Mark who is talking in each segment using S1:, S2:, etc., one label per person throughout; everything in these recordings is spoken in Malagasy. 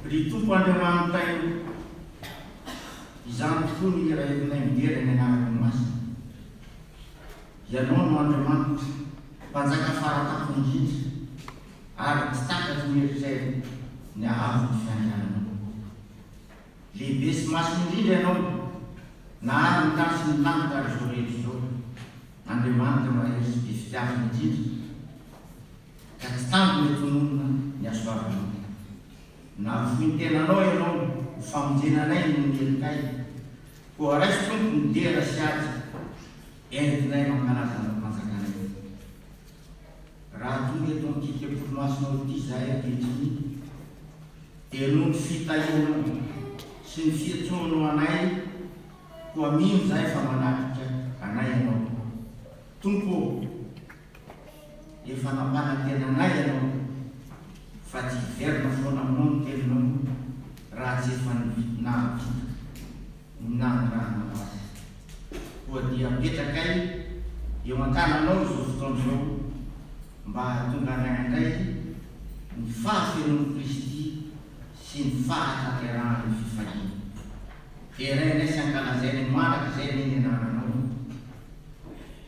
S1: ry tompo Andriamanitra io izany tokoa ny raha evinay midera ny anarany masina. Ianao no Andriamanitra mpanjaka faratako indrindra ary tsy takaty mieritray ny ahavo ny fiandriananao. Lehibe sy masina indrindra ianao na ary ny tany sy ny lanitra ary zao rehetra zao. Andriamanitra mahery sy be fitiavana indrindra ka tsy tango mety hononona ny asoavanao. Na foin-tenanao ianao ho famonjenanay no mielikay, koa raisy tompo ny dera sy ady entinay mankalazana mpanjakanay. Raha tonga eto amikityam-polomasinao ity zahay ankehitriny dia noho ny fitahianao sy ny fiantsoanao anay, koa mino zahay fa manatrika anay ianao. Tompo, efa nampanatenanay ianao fa tsy hiverina foana aminao ny teninao raha tsy efa nahavita nanyrahana azy. Koa dia apetrakay eo an-tananao izao fotoana izao mba hahatonga anay andray ny fahafenon'i Kristy sy ny fahatanterahany fifahiny. Erainay sy ankalazay ny manaka izay ny anananao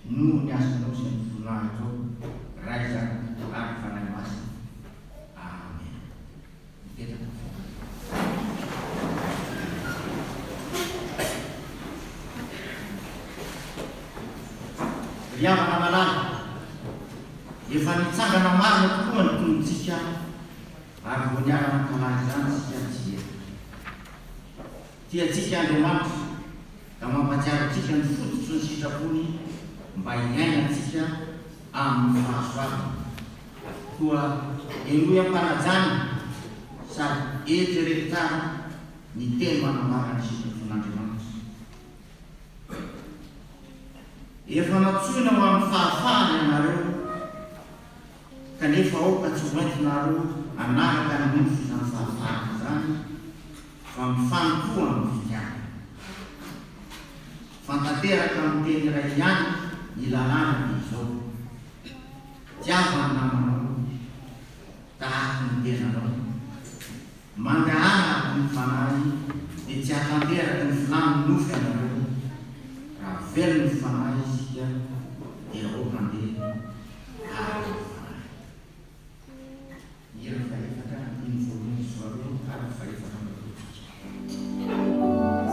S1: noho ny asanao sy ny voninahitao ray zany ary fanahy masina. Amen. Mipetraka. Riavana malala, efa nitsangana marina tokoa ny tongontsika ary vo niarana kalahy zany sika tsy eto. Tiantsika Andriamanitra ka mampatsiaro antsika ny fototry ny sitrapony mba hiainantsika amin'ny fahasoavana. Koa enoy ampanajana sady eritreretana ny teny manambara ny sitrapon'Andriamanitra. Efa natsoina ho amin'ny fahafahana ianareo kanefa aoka tsy hoentinareo anaraka ny nofo izany fahafahana zany fa mifanokoa amin'ny fitiavana. Fantateraka amin'ny teny iray ihany ny lalàna izao. Tiavana namanao tahaka ny tenanao. Mangahana ny fanahy dia tsy hatanteraka ny filamy nofo ianareo. Raha velona ny fanahy isika dia aoka andeha ary fanahy. Ira fahefatra ny voalohany sy faharoa ary fahefatra amin'ny
S2: Amen.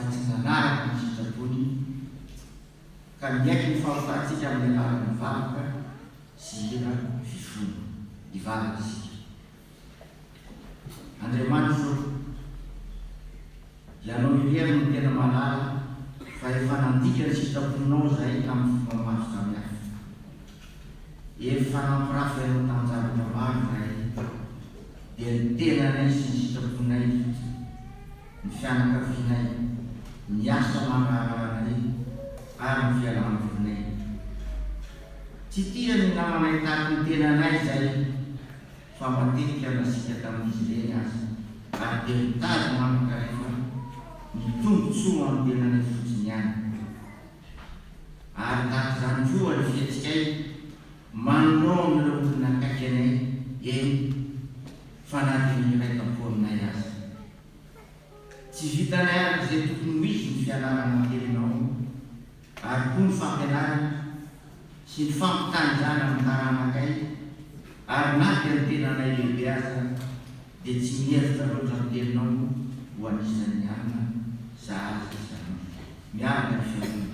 S1: fa tsy nanaraka ny sitrapony ka miaiky ny fahofatsika amin'ny alalan'ny vakoka sy hira fifony ivavaky isika. Andriamanitra ianao irery no tena malala fa efa nandika ny sitraponao zay tamin'ny fomba maro samihafa. Efa nampirafy ianao tamin'ny zavatra maro zay dia ny tenanay sy ny sitraponay, ny fianakavianay, ny asa mangaranay ary ny fialambolinay. Tsy tia ny namanay tahaky ny tenanay zay fa matetika nasika tamin'izy ireny azy ary dia mitady mamaka rehefa mitombontsoa amin'ny tenanay fotsiny ihany. Ary tahaka izany koa ny fihetsikay manao amin'ireo olona akaiky anay eny fa na dia ny iraika-po aminay azy. Tsy vitanay ary izay tokony misy ny fianarana matelinao ary koa ny fampianarana sy ny fampitanjana amin'ny taranakay ary na dia ny tenanay lehibe aza dia tsy mihevitra loatra ny teninao ho anisan'ny alina zahaza izany miaraka ny fianarana.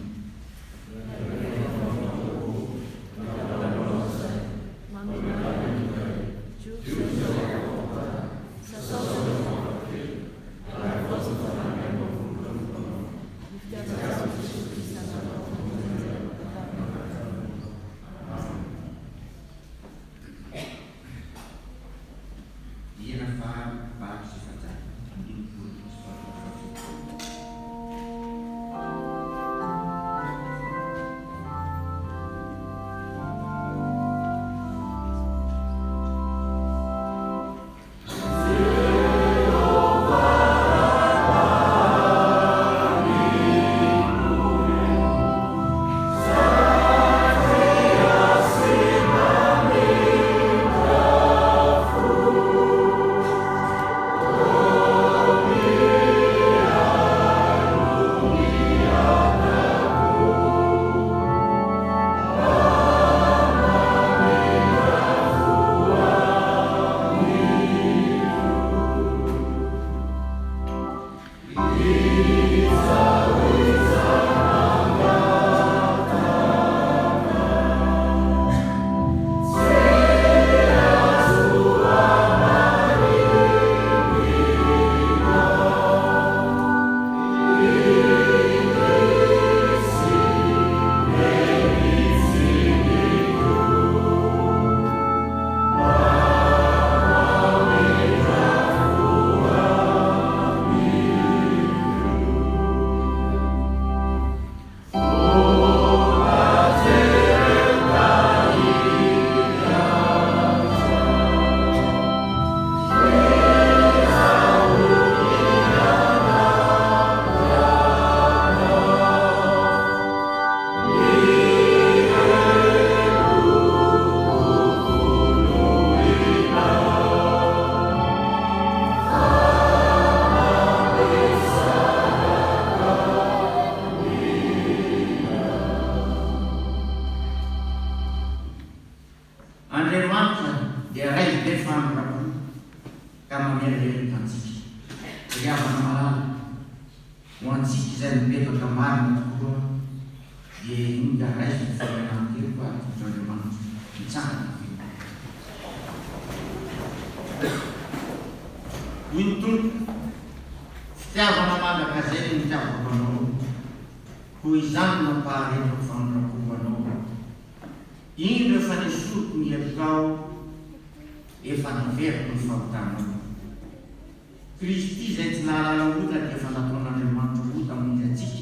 S1: Kristy zay tsy nahalala ota dia efa nataon'Andriamanitra ota amin'ny atsika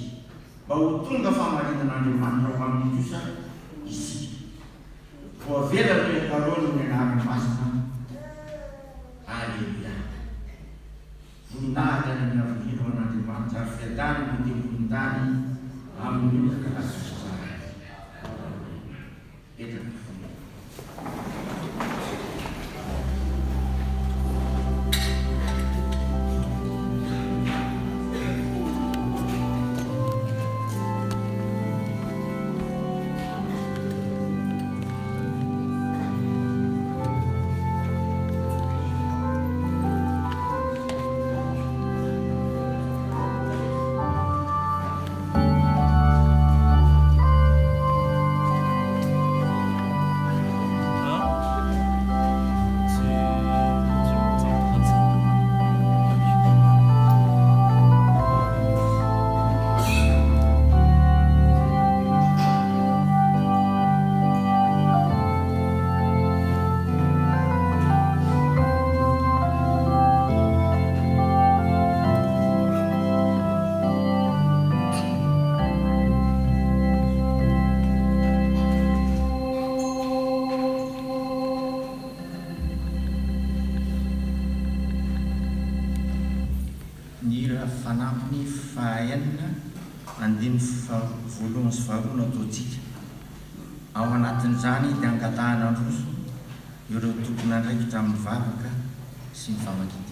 S1: mba ho tonga famarinan'Andriamanitra ao amin'ny kosa isika. Voavela no ekarolo ny anarany masina. Alleluia. Voninahitra ny naviriro an'Andriamanitra ary fiadana ny tembony tany amin'ny olona tsara. Petraka. andiny voalohany sy faharoa no ataontsika. Ao anatin'izany dia angatahana androso ireo tompona andraikitra amin'ny vavaka sy ny famakiana.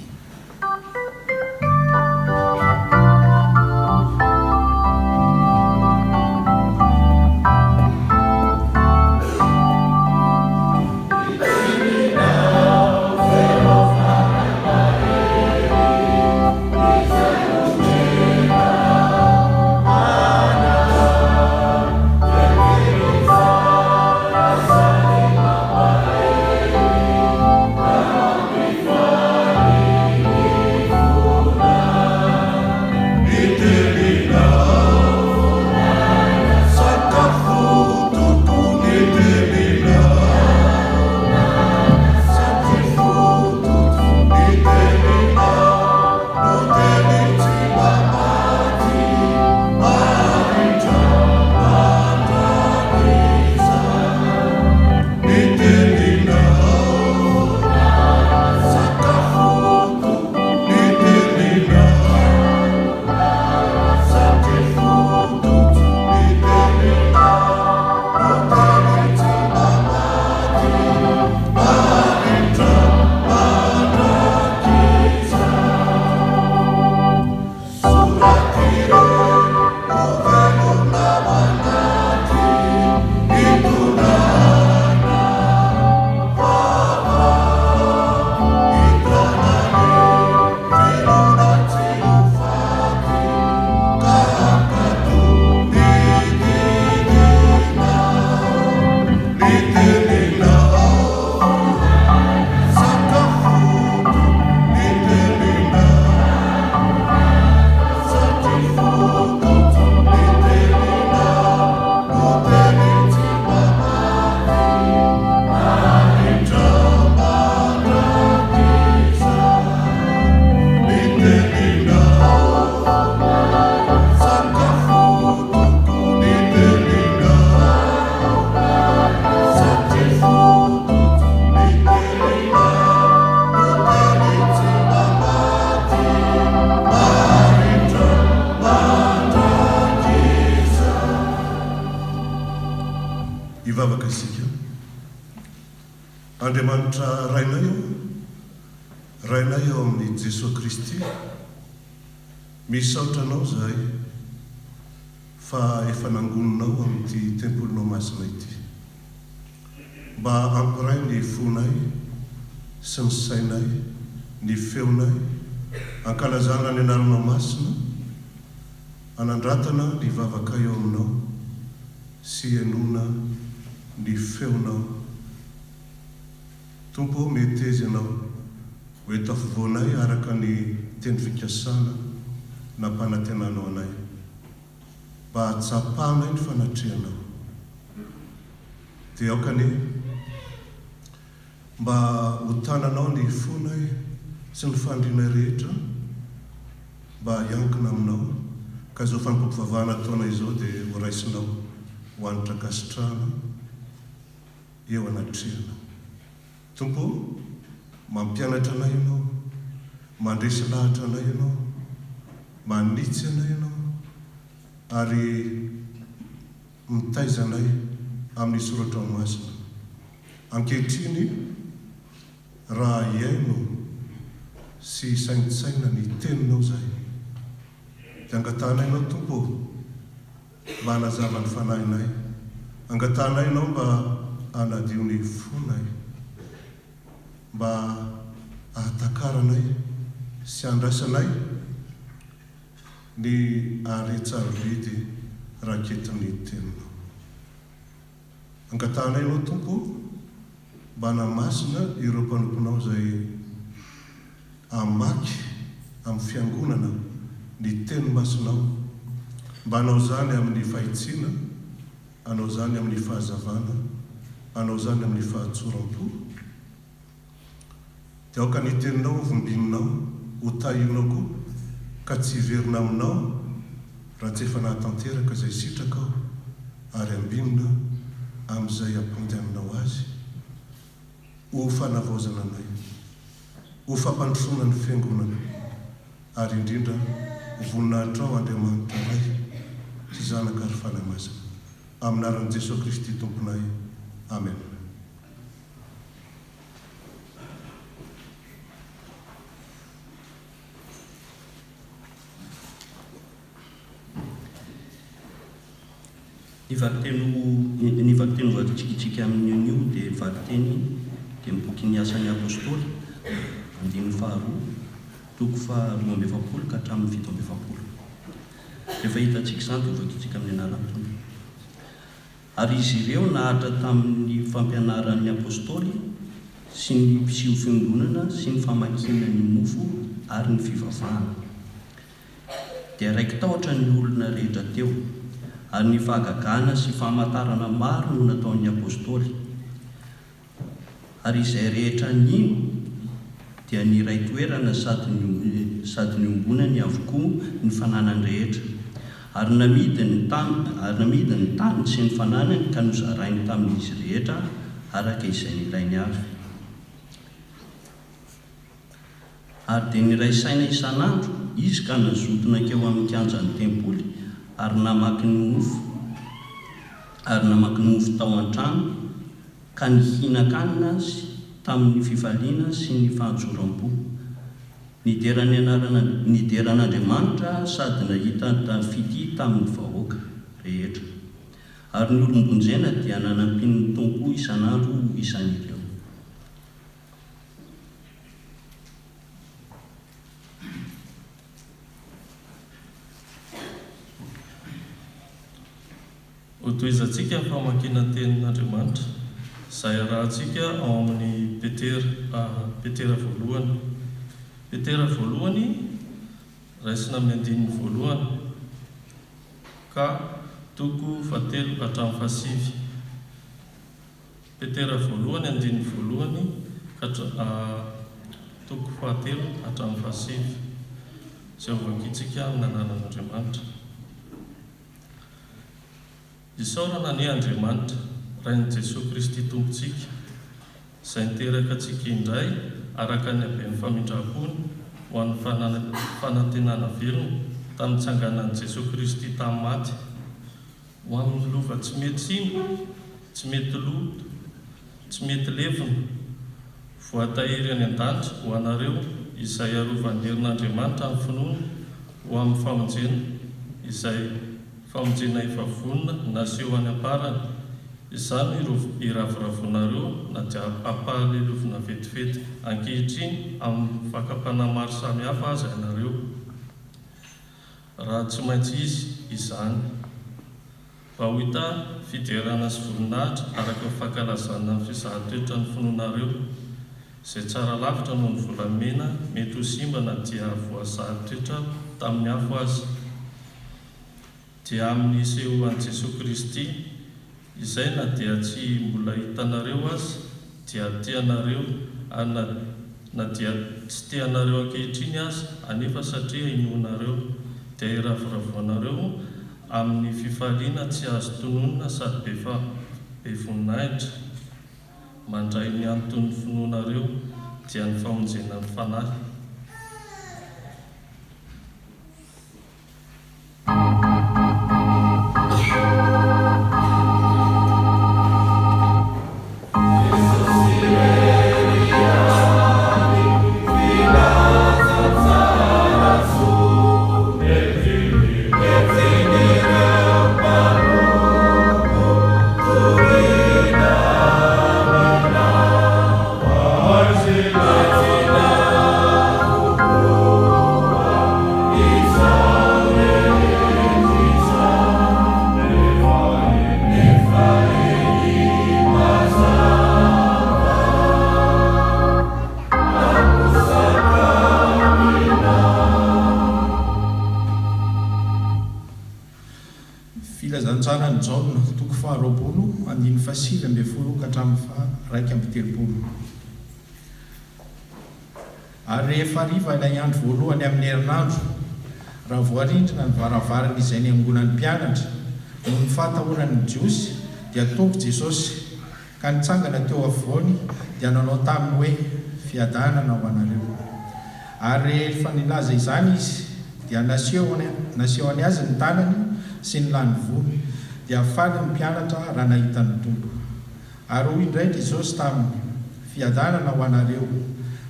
S2: Ivavaka isika. Andriamanitra rainay eo amin'ny Jesosy Kristy, misaotra anao zahay fa efa nangoninao amin'ity tempolinao masina ity, mba ampiray ny fonay sy ny sainay, ny feonay, ankalazana ny anaranao masina, anandratana ny vavaka eo aminao sy enona ny feonao. Tompo, metezy ianao hoe tafivoanay araka ny teny fikasana na mpanantenanao anay, mba hatsapahanay ny fanatrehanao. Dia aokany mba hotananao ny fonay sy ny fandrinay rehetra, mba hiankina aminao, ka izao fampivavahana ataona izao dia ho raisinao ho anitra kasitrana eo anatrehana. Tompo, mampianatra anay ianao, mandresy lahatra anay ianao, manitsy anay ianao, ary mitaiza anay amin'ny soratra masina. Ankehitriny raha iaino sy saintsaina ny teninao zay, dia angatanay ianao Tompo mba hanazava ny fanahinay, angatanay ianao mba hanadio ny fonay, mba ahatakaranay sy andrasanay ny aretsarovidy raketin'ny teninao. Angatanay ianao Tompo mba hanamasina ireo mpanomponao zay amaky amin'ny fiangonana ny teny masinao, mba hanao zany amin'ny fahitsiana, hanao zany amin'ny fahazavana, hanao zany amin'ny fahatsoram-po. Dia aoka ny teninao vombininao, ho tahinao koa, ka tsy hiverina aminao raha tsy efa nahatanteraka izay sitraka ao, ary ambinina amin'izay ampandehananao azy, ho fanavaozana anay, ho fampandrosoana ny fiangonana, ary indrindra ho voninahitra ao Andriamanitra ray, masina aminaran'i Jesosy Kristy tomponay. Amen.
S3: Ny valiteny varitsikitsika amin'io dia valiteny dia miboky ny asan'ny apôstôly andininy faharoa toko faharoa amby efapolo ka hatramin'ny fito amby efapolo. Rehefa hitantsika izany dia vakitsika amin'ny anaran'ny Tompo. Ary izy ireo nahatra tamin'ny fampianaran'ny apôstôly sy ny mpiseho fiangonana sy ny famakina ny mofo ary ny fivavahana. Dia raiky tahotra ny olona rehetra teo, ary ny fahagagana sy fahamantarana maro no nataon'ny apôstôly. Ary izay rehetra nino dia ny ray toerana sady ny ombonany avokoa ny fananany rehetra. Ary namidy ny tany sy ny fananany ka nozarainy tamin'izy rehetra araka izay nilainy avy. Ary dia niray saina isan'andro izy ka nazotona keo amin'ny kianjan'ny tempoly ary namaky ny mofo tao an-trano ka nihina-kanina tamin'ny fifaliana sy ny fahajoram-po. Nideran'Andriamanitra sady nahita tafity tamin'ny vahoaka rehetra. Ary ny olombonjena dia nanampian'ny Tompo isan'andro isan'ireo.
S4: Hotoizantsika ny famakiana tenin'Andriamanitra izay arahantsika ao amin'ny Petera voalohany. Petera voalohany raisina amin'ny andininy voalohany ka toko 7 hatramin'ny 7. Petera voalohany andininy voalohany ka toko 7 hatramin'ny 7 izay vakitsika amin'ny anaran'Andriamanitra. Isaorana ny Andriamanitra rain'i Jesosy Kristy tompontsika izay niteraka antsika indray araka ny haben'ny famindrampony ho an'ny fanantenana velona tamin'ny tsanganan'i Jesosy Kristy tamin'ny maty, ho amin'ny lova tsy mety simba, tsy mety loto, tsy mety levona, voatahiry any an-danitra ho anareo izay arovan'ny herin'Andriamanitra amin'ny finoana ho amin'ny famonjena izay famonjena efa vonona naseho any am-parany. Izany iravoravonareo na dia ampahalelofina vetivety ankehitriny amin'ny fakapana maro samihafa aza ianareo. Raha tsy maintsy izy izany mba ho hita fiderana sy voninahitra araka ny fankalazana ny fizahan-toetra ny finoanareo izay tsara lavitra noho ny volamena mety ho simba na dia voazahan-toetra tamin'ny afo azy. Dia amin'ny sehoan'i Jesosy Kristy izay na dia tsy mbola hitanareo azy dia tianareo, na dia tsy tianareo ankehitriny azy anefa satria inoanareo dia iravoravoanareo amin'ny fifaliana tsy azo tononona sady be voninahitra mandray ny anton'ny finoanareo dia ny famonjenan'ny fanahy.
S5: Filazantsara ny Jaona toko 20 andininy 7 amby folo ka hatramin'ny 1 amby 30. Ary rehefa hariva ilay andro voalohany amin'ny herinandro, raha voarindrina ny varavarana izay niangonan'ny mpianatra no ny fahatahoran'ny Jiosy dia tonga Jesosy ka nitsangana teo afovoany dia nanao taminy hoe fiadanana ho anareo. Ary rehefa nilaza izany izy dia naseho any azy ny tanany sy ny lany voly dia afaly ny mpianatra raha nahitany tompo. Ary hoy indray Jesosy tamin'ny fiadanana ho anareo,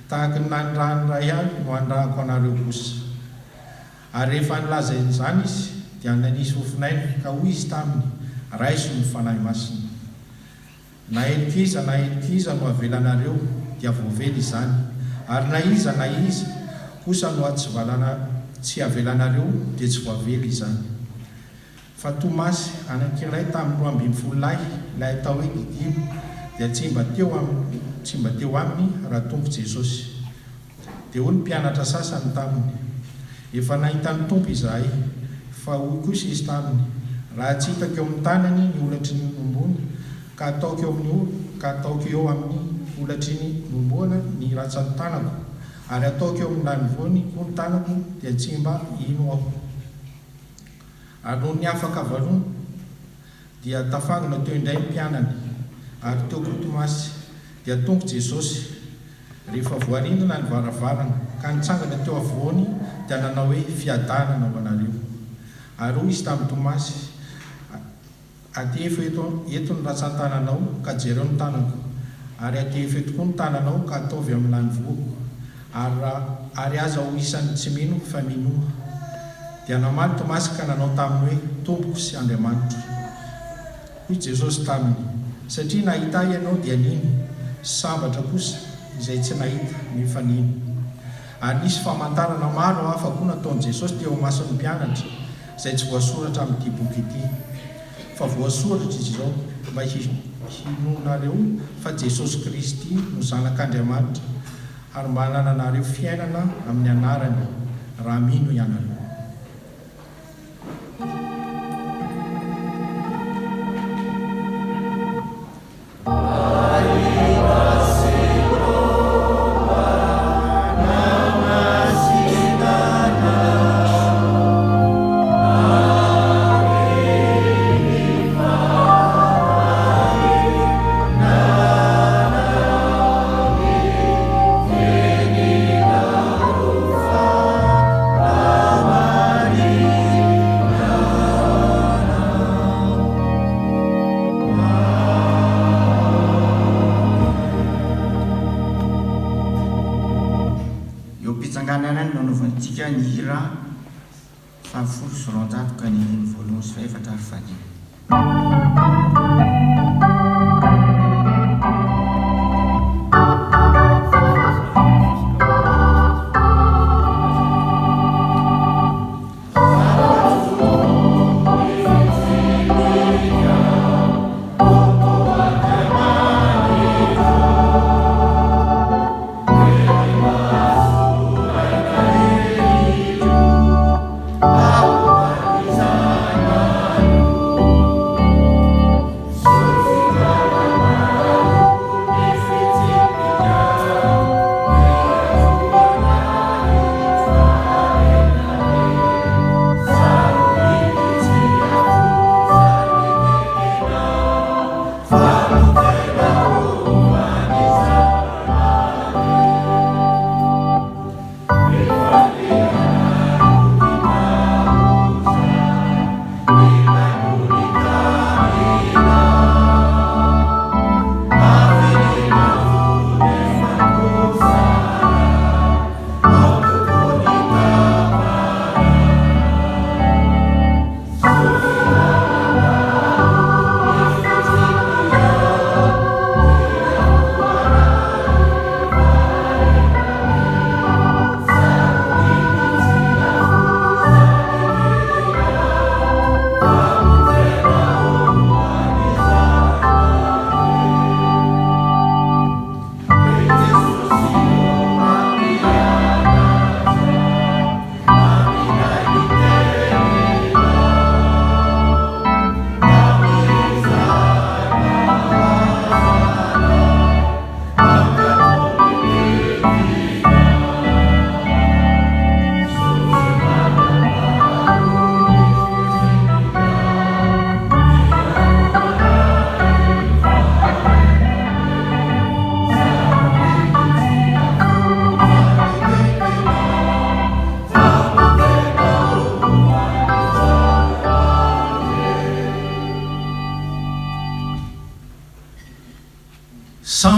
S5: tahaka ny nandrany ray avy no andrahako anareo kosa. Ary rehefa nilaza izany izy dia nanisy fofinainy ka hoy izy taminy, raiso ny fanahy masina. Na elikiza no avelanareo dia voavely izany, ary na iza kosa no tsy avelanareo dia tsy voavely izany. Fa Tomasy anankiray tamin'ny 12 lahy ilay atao hoe Didimo dia tsy mba teo aminy raha tompo Jesosy. Dia hoy ny mpianatra sasany taminy, efa nahita ny tompo izahay. Fa hoy kosa izy taminy, raha tsy hitako eo amin'ny tanany ny olatry ny nombony ka ataoko eo amin'ny olatry ny nombona ny ratsan-tanako, ary ataoko eo amin'ny lanivoany koa ny tanako, dia tsy mba ino aho. Ary noho ny afaka valoana dia tafangana teo indray ny mpianany, ary teo koa Tomasy. Dia tonga Jesosy rehefa voarindrina ny varavarana ka nitsangana teo afovoany dia nanao hoe fiadanana ho anareo. Ary hoy izy tamin'ny Tomasy, atefo eto ny ratsan-tananao ka jereo ny tanako, ary atefo eto koa ny tananao ka ataovy amin'ny lanivoako, ary aza ho isan'ny tsy mino fa minoa. Dia namaly Tomasy ka nanao taminy hoe Tompoko sy Andriamanitra. Hoy Jesosy taminy, satria nahita ianao dia nino, sambatra kosa izay tsy nahita nefa nino. Ary nisy famantarana maro hafa koa nataon'i Jesosy teo mason'ny mpianatra, izay tsy voasoratra amin'ity boky ity. Fa voasoratra izy izao mba hinonareo fa Jesosy Kristy no zanak'Andriamanitra, ary mba hananareo fiainana amin'ny anarany raha mino ianareo.
S1: Ny hira 700 ka ny voalohany sy faefatra ary fahadimy.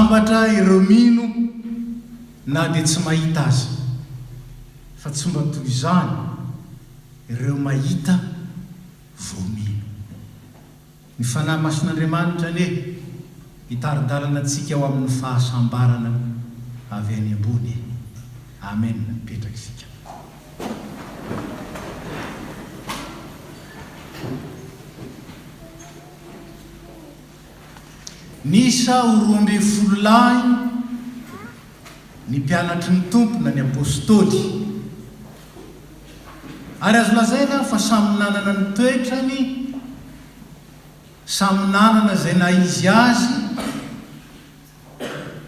S5: sambatra ireo mino na dia tsy mahita azy fa tsy mba toy izany ireo mahita voamino. Ny fanahy mason'Andriamanitra ne hitaridalana antsika ao amin'ny fahasambarana avy any ambony. Amen. Mipetraka isika. Nisa ho 12 lahy ny mpianatry ny tompona ny apôstôly, ary azo lazaina fa samy nanana ny toetrany, samy nanana izay na izy azy.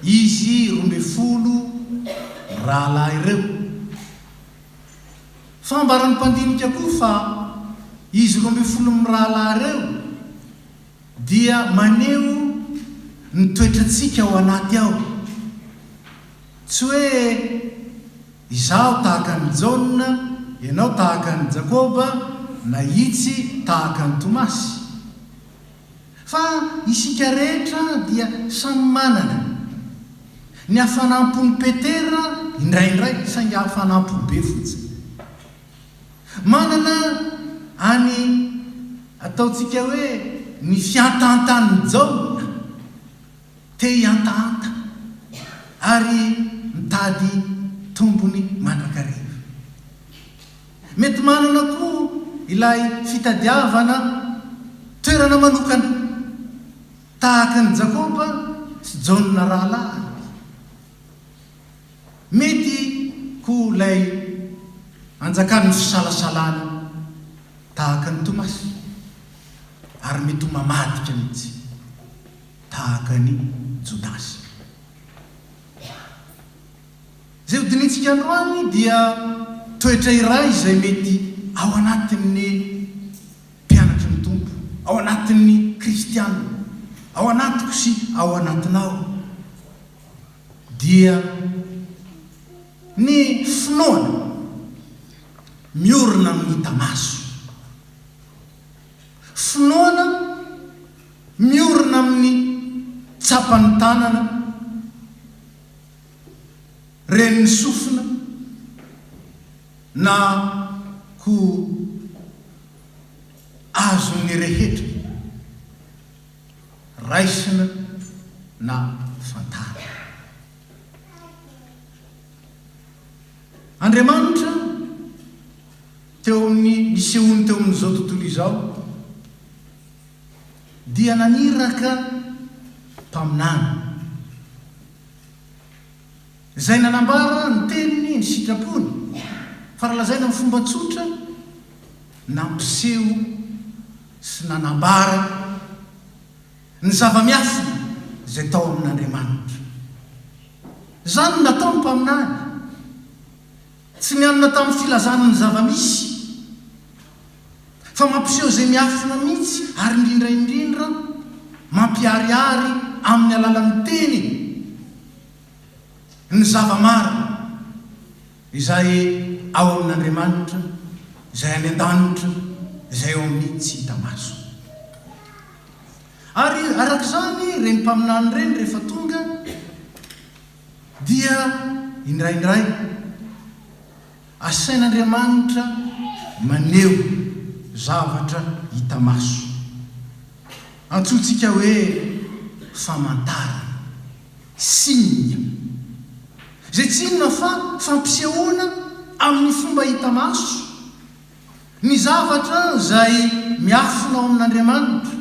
S5: Izy 12 rahalahy ireo. Fambarany mpandinika koa fa izy 12 rahalahy ireo dia maneho ny toetrantsika ao anaty ao. Tsy hoe izaho tahaka ny Jaona, ianao tahaka ny Jakoba, na itsy tahaka ny Tomasy. Fa isika rehetra dia samy manana ny hafanampony Petera indraindray, saingy hafanampony be fotsiny. Manana any ataontsika hoe ny fiantantan'ny Jaona, te hiantahanta ary mitady tombony mandrakariva. Mety manana koa ilay fitadiavana toerana manokana tahaka ny Jakoba sy Jaona rahalahy. Mety koa ilay anjakan'ny fisalasalana tahaka ny Tomasy, ary mety ho mamadika mihitsy tahaka ny Jodasy. Izay hodinitsika androany dia toetra iray izay mety ao anatin'ny mpianatry ny tompo, ao anatin'ny kristiana, ao anatiko sy ao anatinao, dia ny finoana miorina amin'ny tamaso. Finoana miorina amin'ny tsapany tanana, reniny sofina, na ko azony rehetra raisina na fantara. Andriamanitra teo amin'ny nisehony teo amin'izao tontolo izao dia naniraka mpaminana izay nanambara ny teniny ny sitrapony, faralazaina amin'ny fomba tsotra, nampiseho sy nanambara ny zava-miafina izay tao amin'Andriamanitra. Zany natao ny mpaminany, tsy nianona tamin'ny filazana ny zava-misy, fa mampiseho izay miafina mihitsy, ary indrindraindrindra mampiariary amin'ny alalan'ny teny ny zava-mara izay ao amin'Andriamanitra, izay any an-danitra, izay ao amin'ny tsy hita maso. Ary arak'izany reny mpaminany reny rehefa tonga dia indraindray asain'Andriamanitra maneho zavatra hita maso, antsointsika hoe famantarana, signe, izay tsy inona fa fampisehoana amin'ny fomba hita maso ny zavatra izay miafina ao amin'Andriamanitra,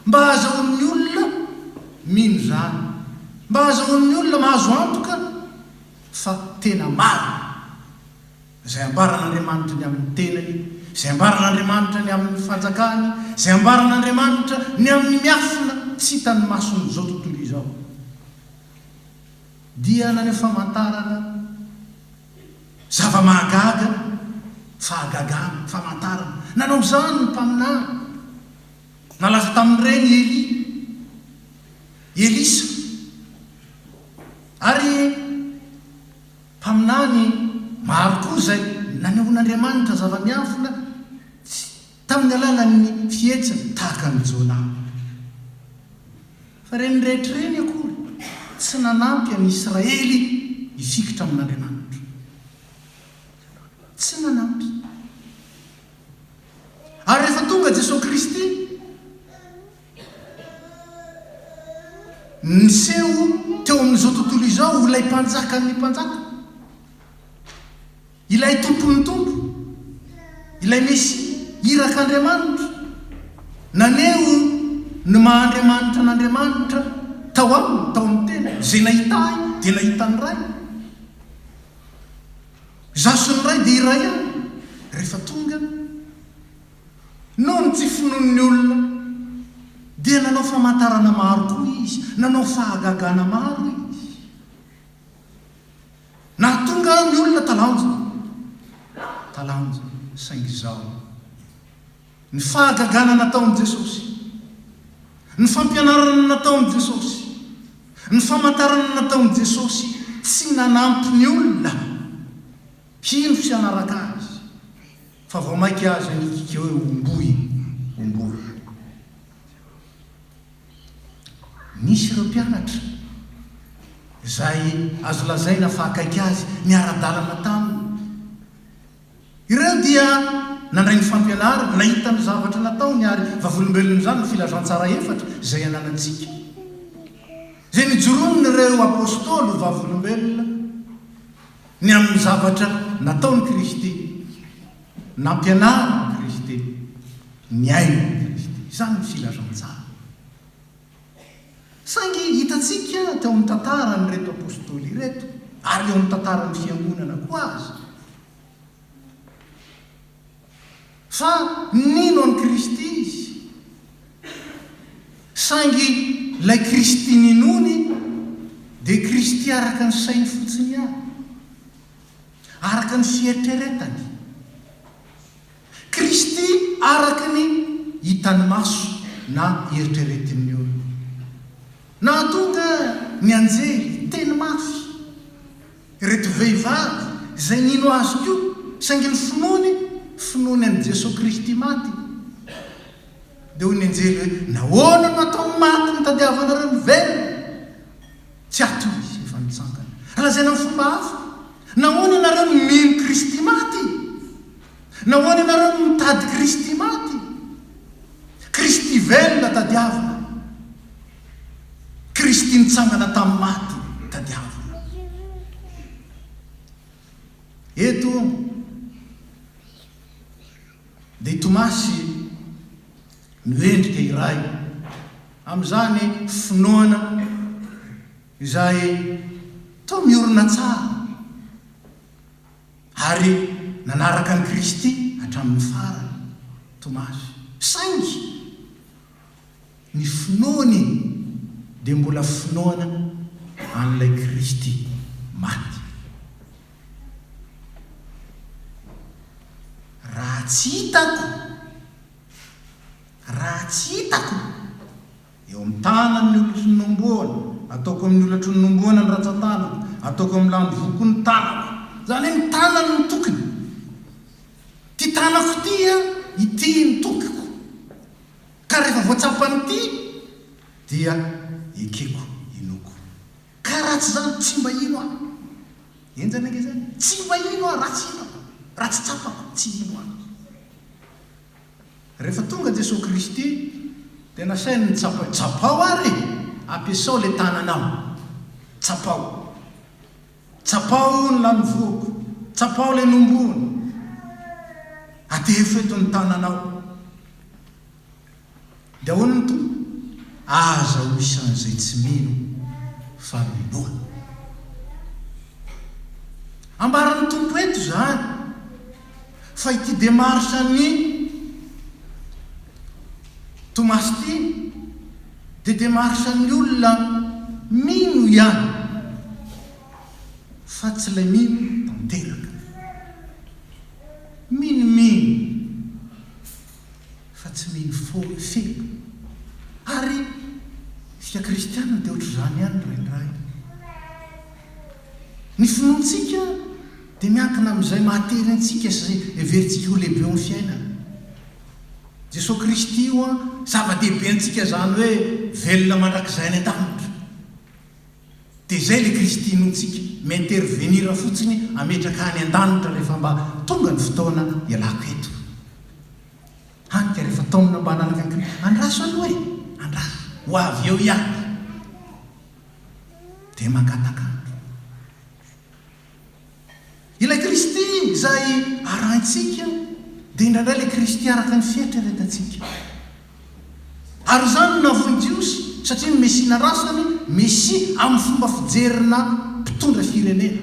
S5: mba azahoan'ny olona mino zany, mba azahoan'ny olona mahazo antoka fa tena marina izay ambaran'Andriamanitra ny amin'ny tenany, izay ambaran'Andriamanitra ny amin'ny fanjakany, izay ambaran'Andriamanitra ny amin'ny miafina tsy hitan'ny mason'izao tontolo izao. Dia naneho famantarana zava-mahagaga, fahagagana, famantarana. Nanao izany ny mpaminany, nalaza tamin'ireny Elisa, ary mpaminany maro koa izay nanehon'Andriamanitra zava-miafina tamin'ny alalan'ny fihetsiny tahaka ny Jona. Fa reny rehetra reny akory tsy nanampy any Israely hifikitra amin'Andriamanitra. Tsy nanampy. Ary rehefa tonga Jesosy Kristy niseho teo amin'izao tontolo izao ilay mpanjaka ny mpanjaka, ilay tompony tompo, ilay mesy irak'Andriamanitra, naneo ny maha-Andriamanitra n'Andriamanitra tao aminy, tao amin'ny tena, zay nahita ahy dia nahita ny ray, zaso ny ray dia iray ihany. Rehefa tonga noho ny tsy finoan'ny olona dia nanao famantarana maro koa izy, nanao fahagagana maro izy. Na tonga ny olona talanja saingy izao ny fahagagana nataon'i Jesosy, ny fampianarana nataon'i Jesosy, ny famantarana nataon'i Jesosy tsy nanampy ny olona. Ino fianaraka azy fa vao maiky azy nikika hoe omboy. Nisy ireo mpianatra izay azo lazaina fa akaiky azy niara-dalana taminy. Ireo dia nandray ny fampianarana, nahita ny zavatra nataony ary vavolombelona izany ny filazantsara efatra izay ananantsika. Izay nijoronony ireo apôstôly vavolombelona ny amin'ny zavatra nataon'i Kristy, nampianarana Kristy, ny ainy Kristy. Izany ny filazantsara. Saingy hitatsika teo amin'ny tantarany reto apôstôly reto, ary eo amin'ny tantarany fiangonana koa azy, fa nino any Kristy izy. Saingy lay Kristy ninony dia Kristy araka ny sainy fotsiny ihany, araka ny fieritreretany. Kristy araka ny hitany maso na eritreretin'ny olona. Na tonga ny anjely teny mafy reto vehivavy izay nino azy koa, saingy ny finoany any Jesosy Kristy maty. Dia hoy ny anjely hoe nahoana natao maty nitadiavanareo ny velona? Tsy ato izy efa nitsangana. Lazaina amin'ny fomba hafa. Nahoana ianareo ny mino Kristy maty? Nahoana ianareo ny mitady Kristy maty? Kristy velona tadiavana. Kristy nitsangana tamin'ny maty tadiavana. Eto dia Tomasy noendrika iray amin'izany finoana izay toa miorina tsara ary nanaraka ny Kristy hatramin'ny farany. Tomasy saingy ny finoany dia mbola finoana an'ilay Kristy maty. Raha tsy hitako eo amin'ny tanany olona sy nomboana, ataoko amin'ny olatra ny nomboana ny ratsan-tanako, ataoko amin'ny lany voko ny tanako, zany hoe ny tanany ny tokony. Ty tanako tia ity ny tokiko, ka rehefa voatsapany ty dia ekeko inoko. Ka raha tsy zany tsy mba ino aho. Enjana ange zany, tsy mba ino aho, raha tsy hinako, raha tsy tsapako, tsy ino aho. Rehefa tonga Jesosy Kristy dia nasainy ny tsapao ary ampiasao le tananao. Tsapao ny lany voko, tsapao le nombony, atefo eto ny tananao. Dia ahoana ny tompo? Aza ho isan'izay tsy mino fa minoana. Ambaran'ny tompo eto zany fa ity démarche-ny Tomasy ty dia démarche-ny olona mino ihany, fa tsy ilay mino tanteraka. Mino fa tsy mino felo. Ary fika kristianina dia ohatr' izany ihany renray. Ny finoantsika dia miankina amin'izay mahatery antsika sy everitsika ho lehibe amin'ny fiainana. Jesosy Kristy io zava-dehibe antsika zany hoe velona mandrakizay any an-danitra. dia zay le Kristy nontsika mintervenira fotsiny ametraka any an-danitra rehefa mba tonga ny fotoana ialako eto. Hanika rehefa taomina mba hananaka ny Kristy andraso aloha e, andraso ho avy eo ihany dia mangatakandro. Ilay Kristy izay arahantsika dia indraindray le Kristy araka ny fieritreretantsika. Ary zany navonjiosy satria mesina rasany mesy amin'ny fomba fijerina mpitondra firenena,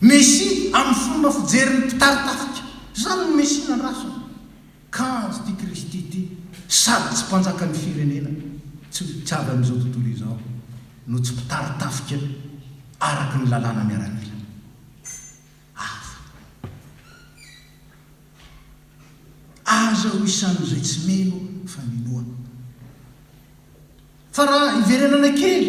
S5: mesy amin'ny fomba fijeriny mpitaritafika. Zany no mesina rasany. Kanjo ty Kristy ty sady tsy mpanjaka ny firenena, tsy avy amin'izao tontolo izao, no tsy mpitaritafika araky ny lalàna miaramila. Aza ho isan'izay tsy meno faminoa. Fa raha iverenana kely,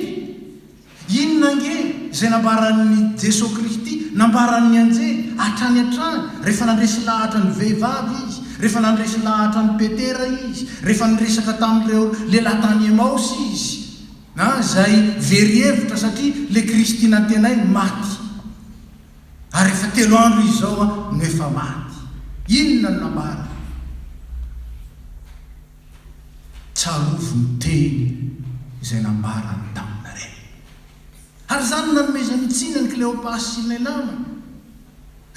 S5: inona nge izay nambaran'ny Jesosy Kristy, nambaran'ny anjely hatrany hatrany, rehefa nandresy lahatra ny vehivavy izy, rehefa nandresy lahatra ny Petera izy, rehefa niresaka tamin'ireo lehilahy tany Emaosy izy, zay very hevitra satria le Kristy nantenay maty. Ary rehefa 3 andro izao no efa maty. Inona no nambara? Tsarovo ny teny izay nambarany taminareo. Ary zany nanomeza mitsinany Kleopasy sy ny namany,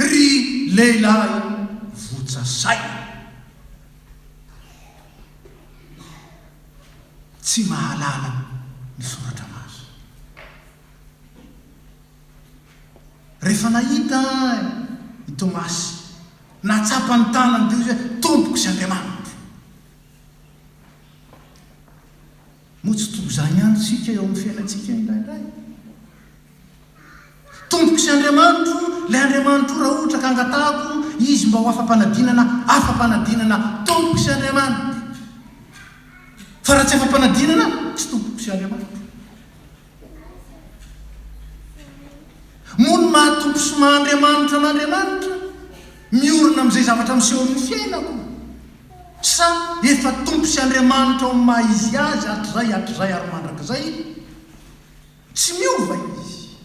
S5: ry lehilahy votsasay, tsy mahalala ny soratra maso. Rehefa nahita i Tomasy natsapa ny tanany dia hoe tompoko sy Andriamanitra. Moa tsy tozany ihany sika eo amin'ny fiainantsika indraindray. Tompoko sy Andriamanitro, le Andriamanitro raha ohatra ka angatahako izy mba ho afa-panadinana tompoko sy Andriamanitro. Fa raha tsy afa-panadinana tsy tompoko sy Andriamanitro. Moa ny mahatompo sy maha-Andriamanitra n'Andriamanitra miorina amin'izay zavatra miseho amin'ny fiainako, sa efa tompo sy Andriamanitra ao maha izy azy hatrizay ary mandrakizay, tsy miova izy,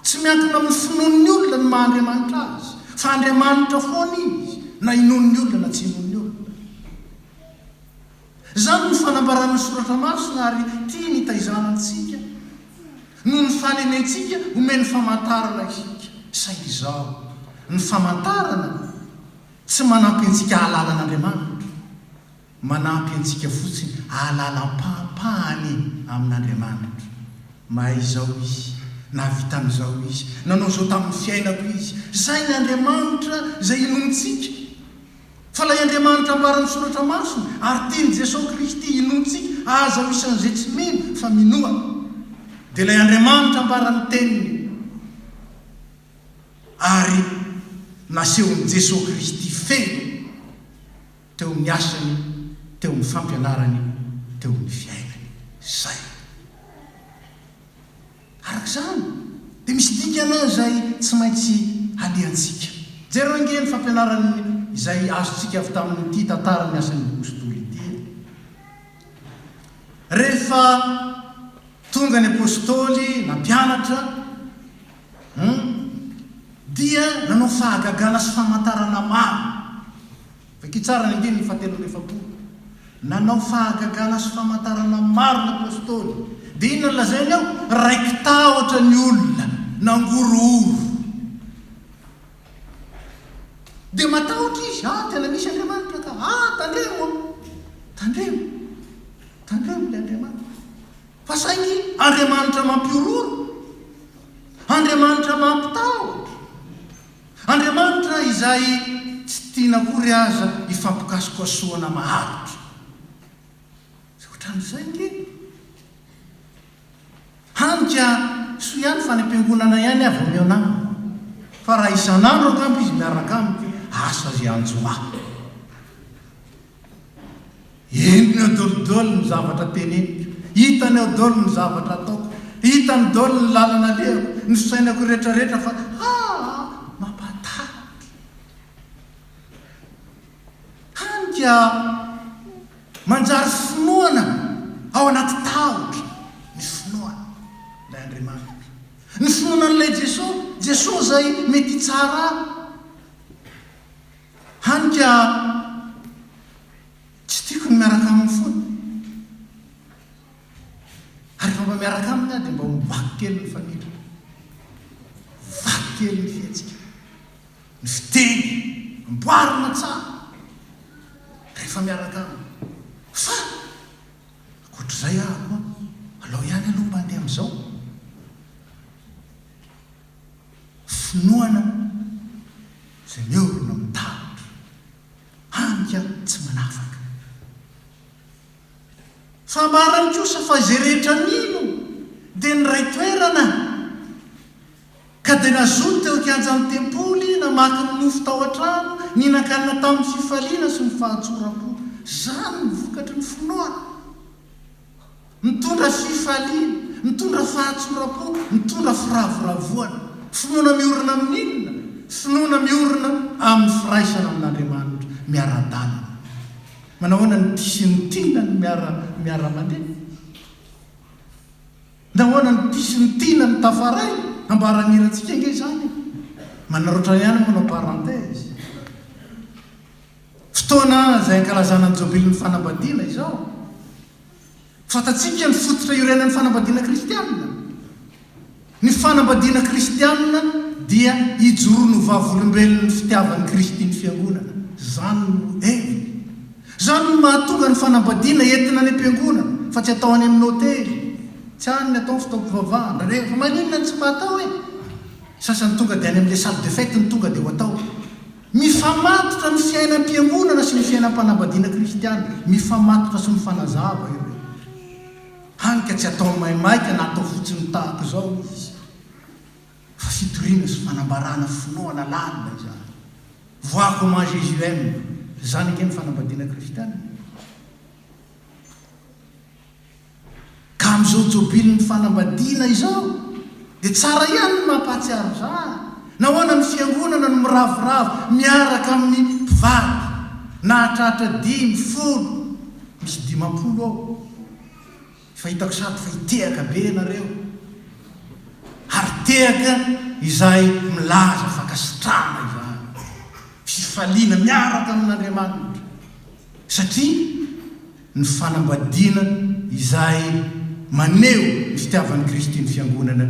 S5: tsy miankina amin'ny finoan'ny olona ny maha Andriamanitra azy, fa Andriamanitra foana izy, na inon'ny olona na tsy inon'ny olona. Zany ny fanambaran'ny soratra masina ary tia ny taizanantsika, no ny fanenentsika omeny famantarana isika. Say izao ny famantarana tsy manampy antsika ahalala n'Andriamanitra, manampy antsika fotsiny ahalalam-pahapahany amin'Andriamanitra. Mahay izao izy, navita an'izao izy, nanao zao tamin'ny fiainako izy. Zay ny Andriamanitra izay inontsika. Fa lay Andriamanitra ambaran'ny soratra masina ary tiany Jesosy Kristy inontsika aza ho isan'izay tsy meno fa minoa, dia lay Andriamanitra ambaran'ny teniny ary nasehon'i Jesosy Kristy feno teo amin'ny asany, teo amin'ny fampianarany, teo amin'ny fiainany. Zay arak'izany dia misy dikana izay tsy maintsy haliantsika. Jereo ange ny fampianarany izay azontsika avy tamin'ity tantara ny asan'ny apôstôly ity. Rehefa tonga ny apôstôly nampianatra, dia nanao fahagagana sy famantarana maro. Fakỳ tsara ny andiny 700. Nanao fahagagana sy famantarana maro ny apôstôly. Dia inona lazainy ao? Raiky tahotra ny olona nangorooro. Dia matahotra izy, tena misy Andriamanitra ka, tandremo le Andriamanitra. Fa saingy Andriamanitra mampiororo, Andriamanitra mampitahotra, Andriamanitra izay tsy tiana kory aza ifampikasokasoana maharitra. Ohatran'izay nge hanika so ihany fa ny am-piangonana ihany avy eo namana, fa raha isan'andro angambo izy miaraka amiko asa zay anjoa. Endriny eo dolodolo ny zavatra teneniko, hitany eo dolo ny zavatra ataoko, hitany dolo ny lalana lehako, ny fisainako rehetrarehetra fa mampatahotra. Hanika manjary finoana ao anaty tahotra, ny finoana. Andriamanitra. Ny finoana n'ilay Jesosy zay mety tsara hanika tsy tiako ny miaraka amin'ny fony. Ary fa mba miaraka aminy dia mba mivaky kely ny fanitra, vaky kely ny fiatsika, ny fiteny, mboarina tsara rehefa miaraka aminy. Fa akoatr'izay ahako alao ihany aloha mba andeha amin'izao finoana izay miorona mitahatra hanika tsy manafaka. Fa marany kosa fa izay rehetra nino dia ny ray toerana ka dia nazoto teo kianja amin'ny tempoly namaky ny nofo tao an-trano ninan-kanina tamin'ny fifaliana sy ny fahatsoram-po. Zany ny vokatry ny finoana, mitondra fifaliana, mitondra fahatsoram-po, mitondra firavoravoana. Finoana miorina amin'inona? Finoana miorina amin'ny firaisana amin'Andriamanitra miara-dalana. Manahoana ny tisy ny tiana ny miara-mandeha? Nahoana ny tisy ny tiana ny tafaray? Ambaran'iratsika nge zany. Manarotra ihany manao parenthèse. Fotoana izay ankalazana ny jobilin'ny fanambadiana izao. Fatatsika ny fototra iorenan'ny fanambadiana kristianina. Ny fanambadiana kristianina dia ijorono vavolombelon'ny fitiavan'ny Kristy ny fiangonana. Zany no heviny. Zany no mahatonga ny fanambadiana entina any am-piangonana fa tsy atao any amin'ny hôtely. Tsy any atao fitaovam-pivavahana. Rehefa maninona tsy matao e. Sasany tonga dia any amin'ilay salle de fête ny tonga dia ho atao. Mifamatotra ny fiainam-piangonana sy ny fiainam-panambadiana kristiana. Mifamatotra sy ny fanazava ireo. Hanika tsy atao maimaika na atao fotsiny tahaka izao izy. Fa fitoriana sy fanambarana finoana lalina izany. Vois comment Jésus aime. Zany ange ny fanambadiana kristiana. Ka amin'izao jobilin'ny fanambadiana izao dia tsara ihany ny mampahatsiaro zany. Nahoana ny fiangonana no miravoravo miaraka amin'ny mpivady na hatratra 5, 10, misy 50 ao. Fahitako sady fa hitehaka be nareo. Ary tehaka izay milaza fakasitrana izany. Fifaliana miaraka amin'Andriamanitra. Satria ny fanambadiana izay maneho ny fitiavan'ny Kristy ny fiangonana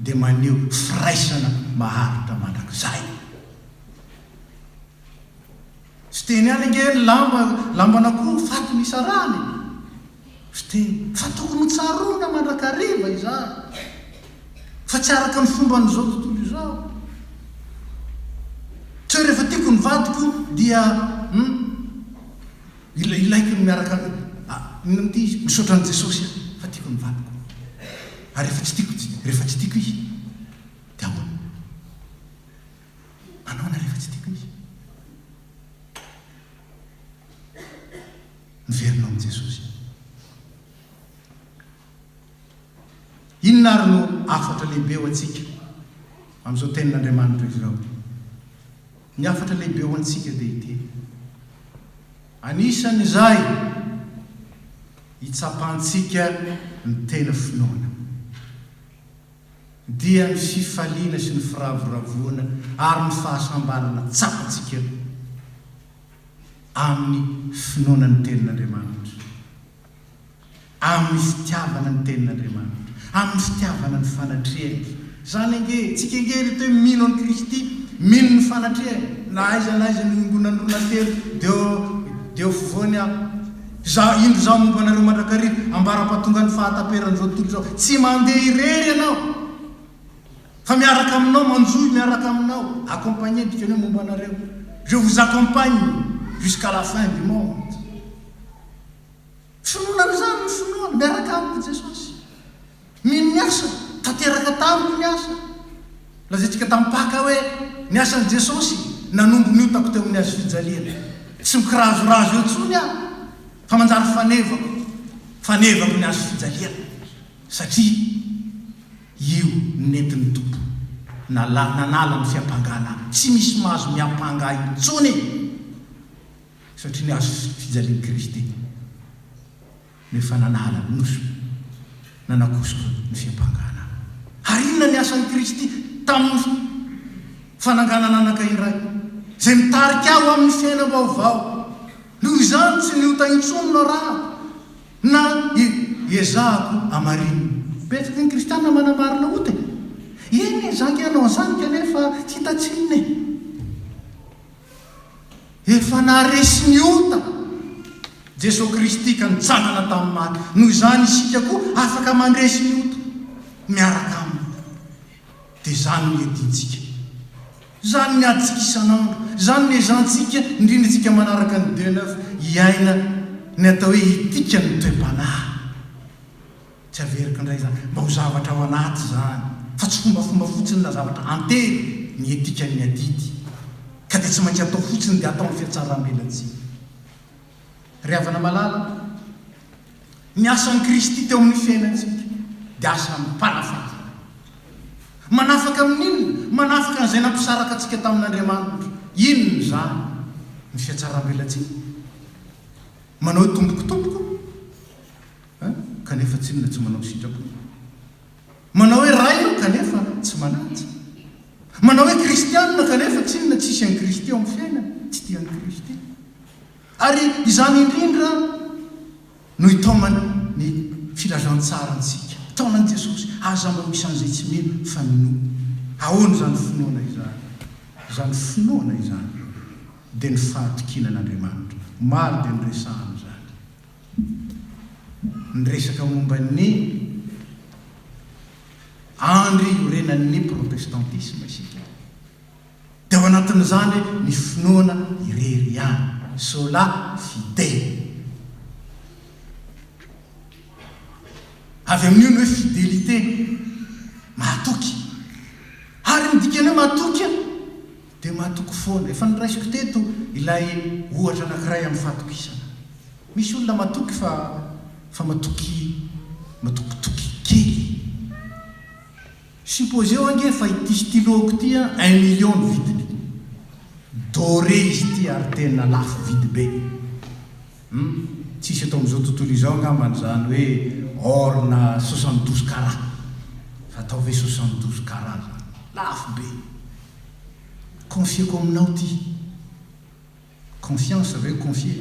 S5: dia maneho firaisana maharitra mandrakizay. Sy teny any nge lambana koa faty misy rany. Sy teny fa tokony tsarona mandrakariva izany. Fa tsy araka ny fomba n'izao tontolo izao. Tsy hoe rehefa tiako ny vadiko dia ilaiko ny miaraka misaotra ny Jesosy fa tiako ny vadiko. Ary rehefa tsy tiako izy dia ahoana? Manaona rehefa tsy tiako izy? Miverina amin'ny Jesosy. Inona ary no afatra lehibe ho antsika amin'izao tenin'Andriamanitra izao? Ny afatra lehibe ho antsika dia ity. Anisan'izay hitsapantsika ny tena finoana dia ny fifaliana sy ny firavoravoana ary ny fahasambarana tsapantsika amin'ny finoana ny tenin'Andriamanitra, amin'ny fitiavana ny tenin'Andriamanitra, amin'ny fitiavana ny fanatrehana. Zany nge tsika nge reto hoe mino an'i Kristy, mino ny fanatrehana. Na aiza ny ongonan'olona telo dia fovoany indro zaho momba anareo mandrakariva ambara-pahatonga ny fahataperan'izao tontolo izao. Tsy mandeha irery ianao fa miaraka aminao, manjoy miaraka aminao. Accompagné dikany hoe momba anareo. Je vous accompagne jusqu'à la fin du monde. Finoana zany ny finoana miaraka amin'ny Jesosy. Mino ny asa, tanteraka taminy ny asa. Lazaintsika tamin'ny Paka hoe ny asan'i Jesosy nanombo ny otako teo amin'ny azo fijaliana. Tsy mikirazorazo eo tsony aho fa manjary fanevako ny azo fijaliana. Satria io nentin'ny tompo nanala ny fiampangana. Tsy misy mahazo miampanga intsony satria ny azo fijalian'i Kristy nefa nanala noso nanakosoko ny fiampangana. ary inona ny asan'ny Kristy tamin'ny fananganana anankiray zay mitarika aho amin'ny fiainam-baovao. Noho izany tsy niotaintsonona raha na ezahako amarino. Betsaka ny kristianina manamarina ota. Eny zanky anao zany kanefa tsy hitatsinina efa naresy ny ota Jesosy Kristy ka nitsangana tamin'ny maty. Noho izany isika koa afaka mandresy ny ota miaraka aminy. Dia zany ny edintsika, zany ny aditsika isanandro, zany ny ezantsika indrindratsika manaraka ny 29 iaina ny atao hoe itika ny toe-panahy. Tsy averiko indray zany mba ho zavatra ao anaty zany, fa tsy fombafomba fotsiny na zavatra antely ny etika ny adidy, ka dia tsy maintsy atao fotsiny dia atao ny fiatsaram-belantsika. Ry havana malala, ny asan'ny Kristy teo amin'ny fiainantsika dia asa mpanafaka. Manafaka amin'inona? Manafaka an'izay nampisaraka antsika tamin'Andriamanitra. Inona zany? Ny fiatsaram-belantsika. Manao tombokotomboko kanefa tsy inona tsy manao sitrapo. Manao hoe ray kanefa tsy manatsy. Manao hoe kristianina kanefa tsy inona tsisy an'i Kristy ao amin'ny fiainana, tsy tian'i Kristy. Ary izany indrindra no itaomana ny filazantsaransika. Taonan'i Jesosy aza mba misy an'izay tsy mino fa mino. Ahoana zany finoana izany? Zany finoana izany dia ny fahatokinan'Andriamanitra. Maro dia nyresahana zany. Ny resaka momba ny andry iorenan'ny protestantisme isika. Dia ao anatin'izany ny finoana irery ihany. Sola fide. Avy amin'io ny hoe fidélité, mahatoky. Ary midikany hoe mahatoky dia mahatoky foana. Efa niraisiko teto ilay ohatra anankiray amin'ny fahatokisana. Misy olona mahatoky fa matokitoky kely. Supposeo ange fa ity stylo-ko ty 1 million ny vidiny. Doré izy ty ary tena lafo vidy be. Tsisy atao amin'izao tontolo izao angambany zany hoe or na 72 carat. Fa atao hoe 72 carat zany. Lafo be. Confieko aminao ty. Confiance ve confier.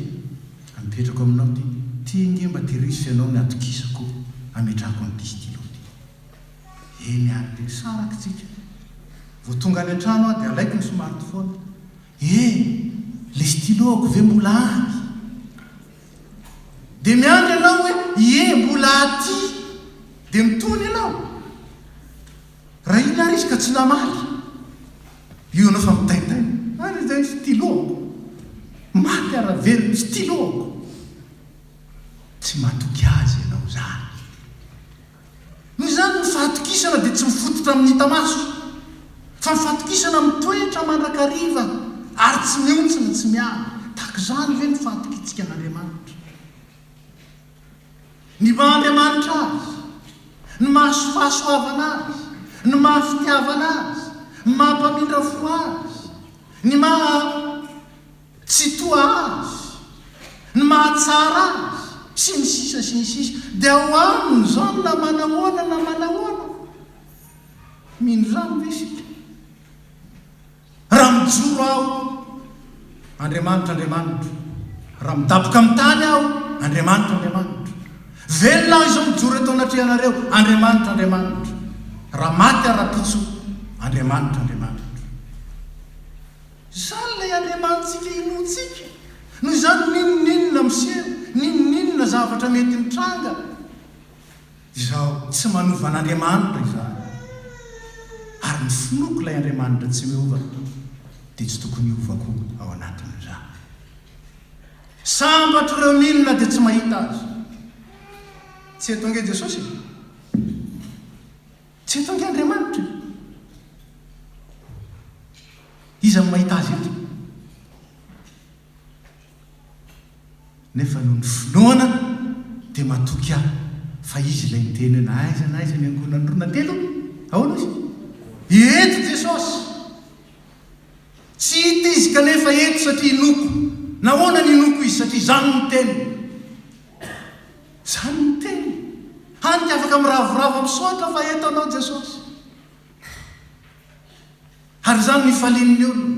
S5: Mipetrako aminao ty. Ty nge mba terisy ianao ny atokisako ametrako an'ity stylo ty. Eny ary dia saraka tsika. Vao tonga any an-trano dia alaiko ny smartphone. Le stylo-ko ve mbola any? Dia miandry ianao hoe mbola aty. Dia mitony ianao. Raha iny ary izy ka tsy namaly. Io anao fa mitaitaina. Ary zay stylo-ko. Maty ara-very stylo-ko. Tsy mahatoky azy ianao zany. Noho izany ny fahatokisana dia tsy mifototra amin'ny hita maso. Fa ny fahatokisana mitoetra mandrakariva. Ary tsy miontsina, tsy miana. Tahaka izany ve ny fahatokitsika an'Andriamanitra. Ny maha-Andriamanitra azy, ny mahasoasoavana azy, ny mahafitiavana azy, ny mahampamindra fo azy, ny maha tsy toa azy, ny mahatsara azy, sy ny sisa. Dia ao aminy zany na manahoana. Mino zany ve isika? Raha mijoro aho, Andriamanitra. Raha midaboka amin'ny tany aho, Andriamanitra. Velona aho izao mijoro eto anatrehanareo, Andriamanitra. Raha maty ara-pitso, Andriamanitra. Zany ilay Andriamanitsika inotsika. Noho izany ninona miseho, ninona zavatra mety mitranga. Izao tsy manova an'Andriamanitra izany. Ary ny finoko ilay Andriamanitra tsy miova dia tsy tokony hiovako ao anatin'izany. Sambatra ireo minona dia tsy mahita azy. Tsy eto ange Jesosy? Tsy eto ange Andriamanitra? Iza mahita azy eto? Nefa noho ny finoana dia mahatoky aho. Fa izy ilay miteny na aiza ny angonany rona telo. Ahoana izy? Eto Jesosy. Tsy hita izy kanefa eto satria inoko. Nahoana ny inoko izy satria zany ny teny. Zany ny teny. Hany afaka miravoravo amin'ny soatra fa eto anao Jesosy. ary zany nifalian'ny olona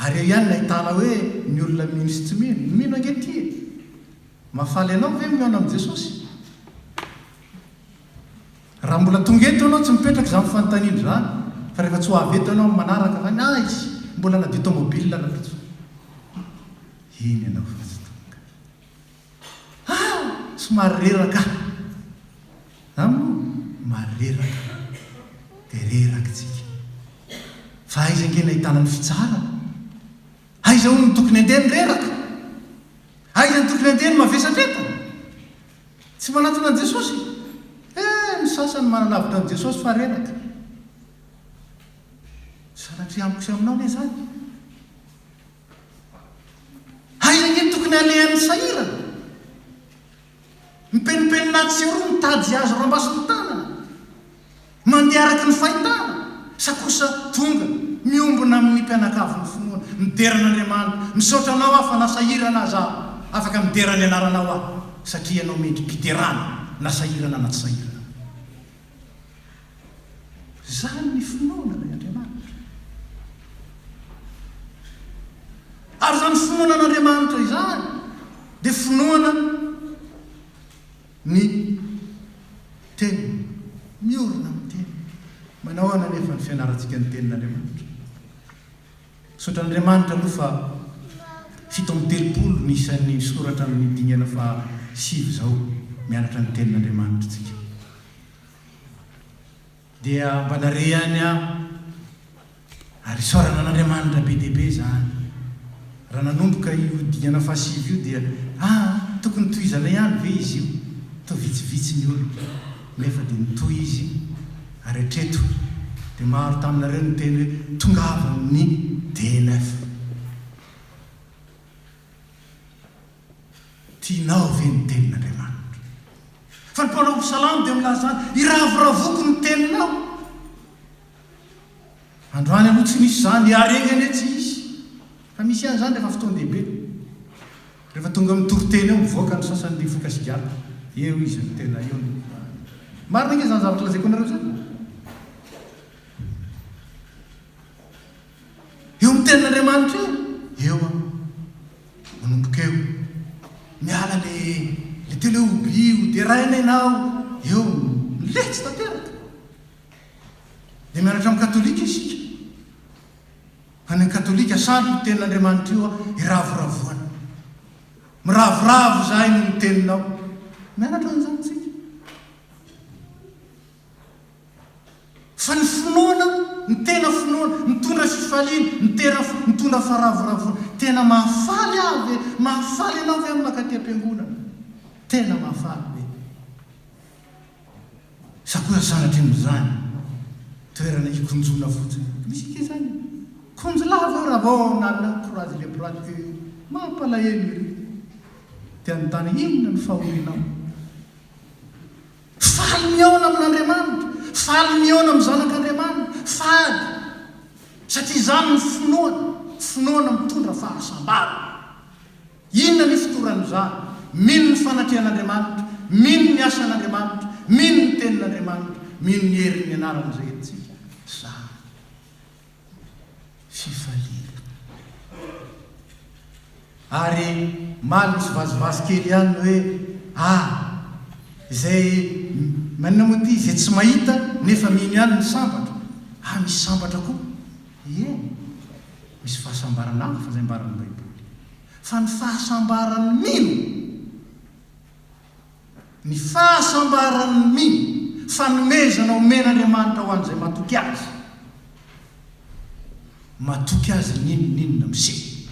S5: ary eo ihany nahitana hoe ny olona mino sy tsy mino mino angetia mahafaly anao ve miona amin'i Jesosy raha mbola tonga eto anao tsy mipetraka izany fanontaniana zany fa rehefa tsy ho avy eto anao manaraka fa na izy mbola na dia tomobile natso iny ianao fa tsy tonga somary reraka mary reraka dia reraka tsika fa aiza nge nahitana ny fitsarana aiza ho ny tokony andeha ny reraka aiza ny tokony andeha ny mavesatretana tsy manatona an' Jesosy ny sasany manalavitra an' Jesosy fa reraka sanatria amiko sy aminao ne zany aiza nge ny tokony alehan'ny sahirana mipenipeninaty sy roa mitady azo rambasiny tanana mandeha araky ny fahitana sakosa tonga miombona amin'ny mpianakavy ny finoana mideran'Andriamanitra misaotra anao aho fa nasahirana azaho afaka miderany anaranao aho satria anao mendry mpiterana nasahirana na tsy sahirana zany ny finoana ray Andriamanitra ary zany finoana an'Andriamanitra izany dia finoana ny teny miorona amin'ny teny manao ana nefa ny fianarantsika ny tenin'Andriamanitra sotran'Andriamanitra aloha fa 7:30 nisan'ny soratra amin'ny dingana fa 7 zao mianatra ny tenin'Andriamanitra tsika dia mba narehany ary sorana an'Andriamanitra be dehibe zany raha nanomboka io dingana fa 7 io dia tokony tohizana ihany ve izy io to vitsivitsy ny olo nefa dia nitoy izy ary hatreto dia maro taminareo ny teny hoe tongava amin'ny DNF tianao ve ny tenin'Andriamanitra fa ny mpanao salamo dia milaza zany iravoravoko ny teninao androany aloha tsy misy zany iareny ane tsy izy fa misy ihany zany rehefa fotoan-dehibe rehefa tonga mitoroteny eo mivoaka ny sasany ny fokasigata eo izy ny tena eo marina nge zany zavatra lazaiko anareo zany eo amin'ny tenin'Andriamanitra eo manomboka eo miala le teleobio dia raina ianao eo miletsy tanteraka dia mianatra amin'ny katolika isika fa ny katolika sandro ny tenin'Andriamanitra io iravoravona miravoravo zahay no ny teninao mianatra an'izany tsika fa ny finoana ny tena finoana mitondra fifaliana mitondra faravoravona tena mahafaly avy mahafaly ianao ve amin'ny makaty am-piangonana tena mahafaly be sakoa sanatry mizany toerana ikonjona fotsiny misy ke zany konjo lava eo raha vao nalina courage le bras mampalahelo ry tianytany inona ny fahorinao faly miaona amin'Andriamanitra faly miaona amin'ny zanak'Andriamanitra faly satria izany ny finoana mitondra fahasambara inona ny fitoran'izany mino ny fanatrehan'Andriamanitra mino ny asan'Andriamanitra mino ny tenin'Andriamanitra mino ny herin'ny anarany zay etsika zany fifaliana ary maly misy vazivazy kely ihany hoe izay manina moa ty izay tsy mahita nefa mino ihany ny sambatra misy sambatra koa misy fahasambarana fa zay mbaran'ny baiboly fa ny fahasambarany mino ny fahasambarany mino fanomezana omen'Andriamanitra ho an'izay matoky azy ninonina miseho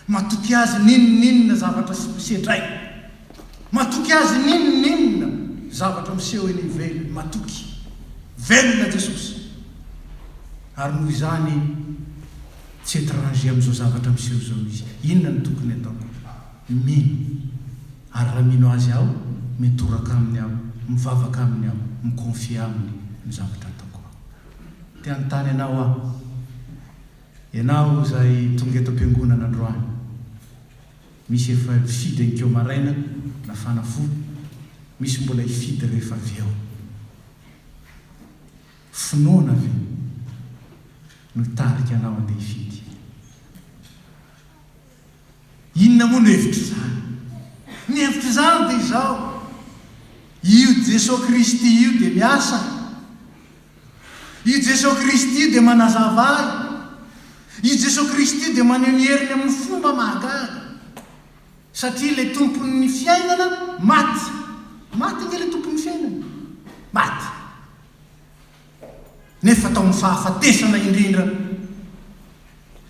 S5: matoky azy ninonina zavatra sedray matoky azy ninonina zavatra miseho eny ively matoky velona Jesosy ary noho izany tsy étranger amin'izao zavatra miseho zao izy inona ny tokony ataoko mino ary raha mino azy aho mitoraka aminy aho mivavaka aminy aho mikonfia aminy ny zavatra ataoko aho tianytany ianao ianao zay tonga eto am-piangonana androany misy efa fidy ankeo maraina na fanafo misy mbola hifidy rehefa avy eo finoana ve no tarika anao andeha hifidy. Inona moa no hevitra zany? Ny hevitra zany dia izao: io Jesosy Kristy io dia miasa, io Jesosy Kristy io dia manazava azy, io Jesosy Kristy io dia maneho ny heriny amin'ny fomba mahagaga. Satria ilay tompon'ny fiainana maty. Maty nge ilay tompon'ny fiainana, maty. Nefa tao amin'ny fahafatesana indrindra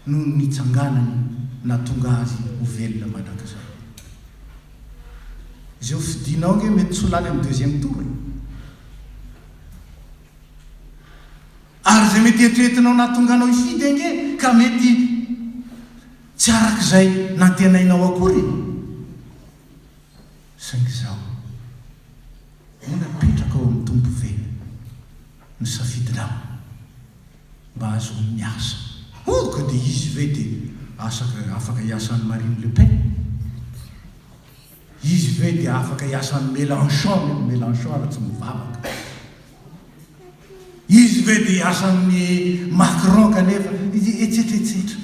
S5: no nitsanganany natonga azy ho velona mandrakizay. Izay ho fidinao nge mety tsy ho lany amin'ny deuxième tour. Ary zay mety eritreretinao natonga anao hifidy ange ka mety tsy arak'izay nantenainao akory. Saingy zao mona petraka ao amin'ny tompo ve no safidinao mba azo miasa. Ka dia izy ve dia afaka hiasan'ny Marine Le Pen? Izy ve dia afaka hiasan'ny Mélenchon raha tsy mivavaka? Izy ve dia hiasan'ny Macron kanefa etsetretsetra?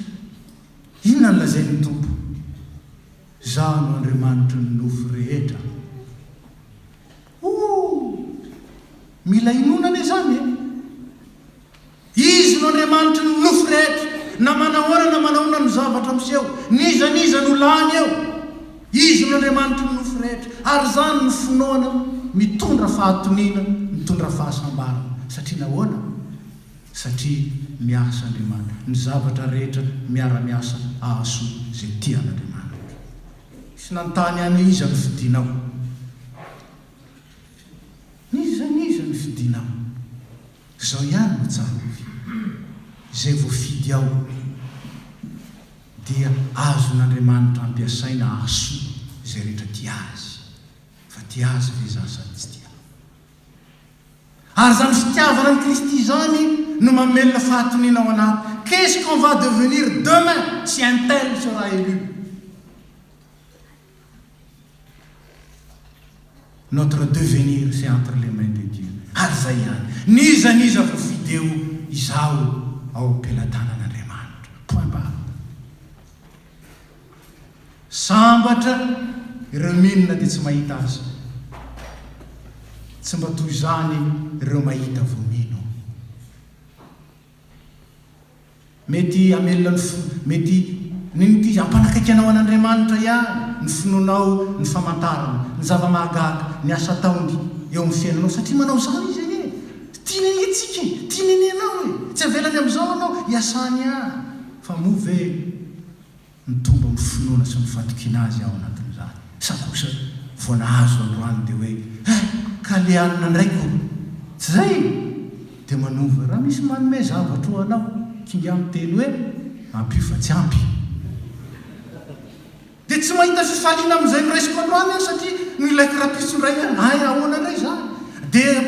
S5: Inona no lazain'ny tompo? Zaho no Andriamanitra ny nofo rehetra. Mila inonana izany e? Izy no Andriamanitra ny nofo rehetra, na manahora na manahona ny zavatra miseho, niza no lany eo. Izy no Andriamanitra ny nofo rehetra, ary zany ny finoana mitondra fahatoniana, mitondra fahasambarana. Satria nahoana? Satria miasa Andriamanitra, ny zavatra rehetra miara-miasa ahasoa zay tian'Andriamanitra. Sy nantany any iza ny fidinao, niza ny fidinao. Zao ihany no tsara zay voafidy ao dia azon'Andriamanitra ampiasaina ahasoa zay rehetra tia azy. Fa tia azy ve zany sady tsy tia? Ary zany fitiavana ny Kristy zany no mamelona fahatoniana ao anaty. Qu'est-ce qu'on va devenir demain si un tel sera élu? Notre devenir, c'est entre les mains de Dieu. Ary zay ihany. Niza voafidy eo izao ao am-pelatanan'Andriamanitra. Point barre. Sambatra ireo minina dia tsy mahita azy. Tsy mba toy izany ireo mahita vomino. Mety amelona mety nity ampanakaiky anao an'Andriamanitra ihany ny finonao ny famantarana, ny zava-mahagaga, ny asa taony eo amin'ny fiainanao. Satria manao izany izy e. Tianeny antsika, tianeny anao e. Tsy avelany amin'izao anao hiasany ihany. Fa moa ve mitomba amin'ny finoana sy mifatokiana azy ao anatin'izany? Sa kosa vao nahazo androany dia hoe ka le anina ndraiky tsy zay dia manova. Raha misy manome zavatra ho anao kinga amin'ny teny hoe ampio fa tsy ampy, dia tsy mahita fifaliana amin'izay miraisiko androany satria no ilaiko rapitso ndray ay ahoana indray zany. Dia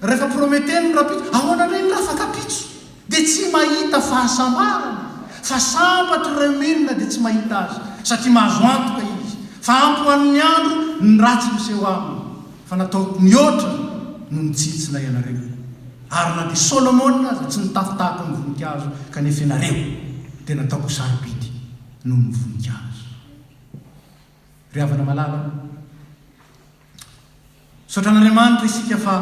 S5: rehefa prometeny ny rapitso ahoana indray ny raha fakapitso, dia tsy mahita fahasambarana. Fa sambatra ireo minina dia tsy mahita azy satria mahazo antoka izy. Fa ampy ho an'ny andro ny ratsy miseho aminy, fa nataoko mihoatra no nitsitsina ianareo. Ary na dia Solomona aza tsy nitafitahako ny voninkazo kanefa ianareo dia nataoko sarobidy noho ny voninkazo. Ry havana malala, sotran'Andriamanitra isika fa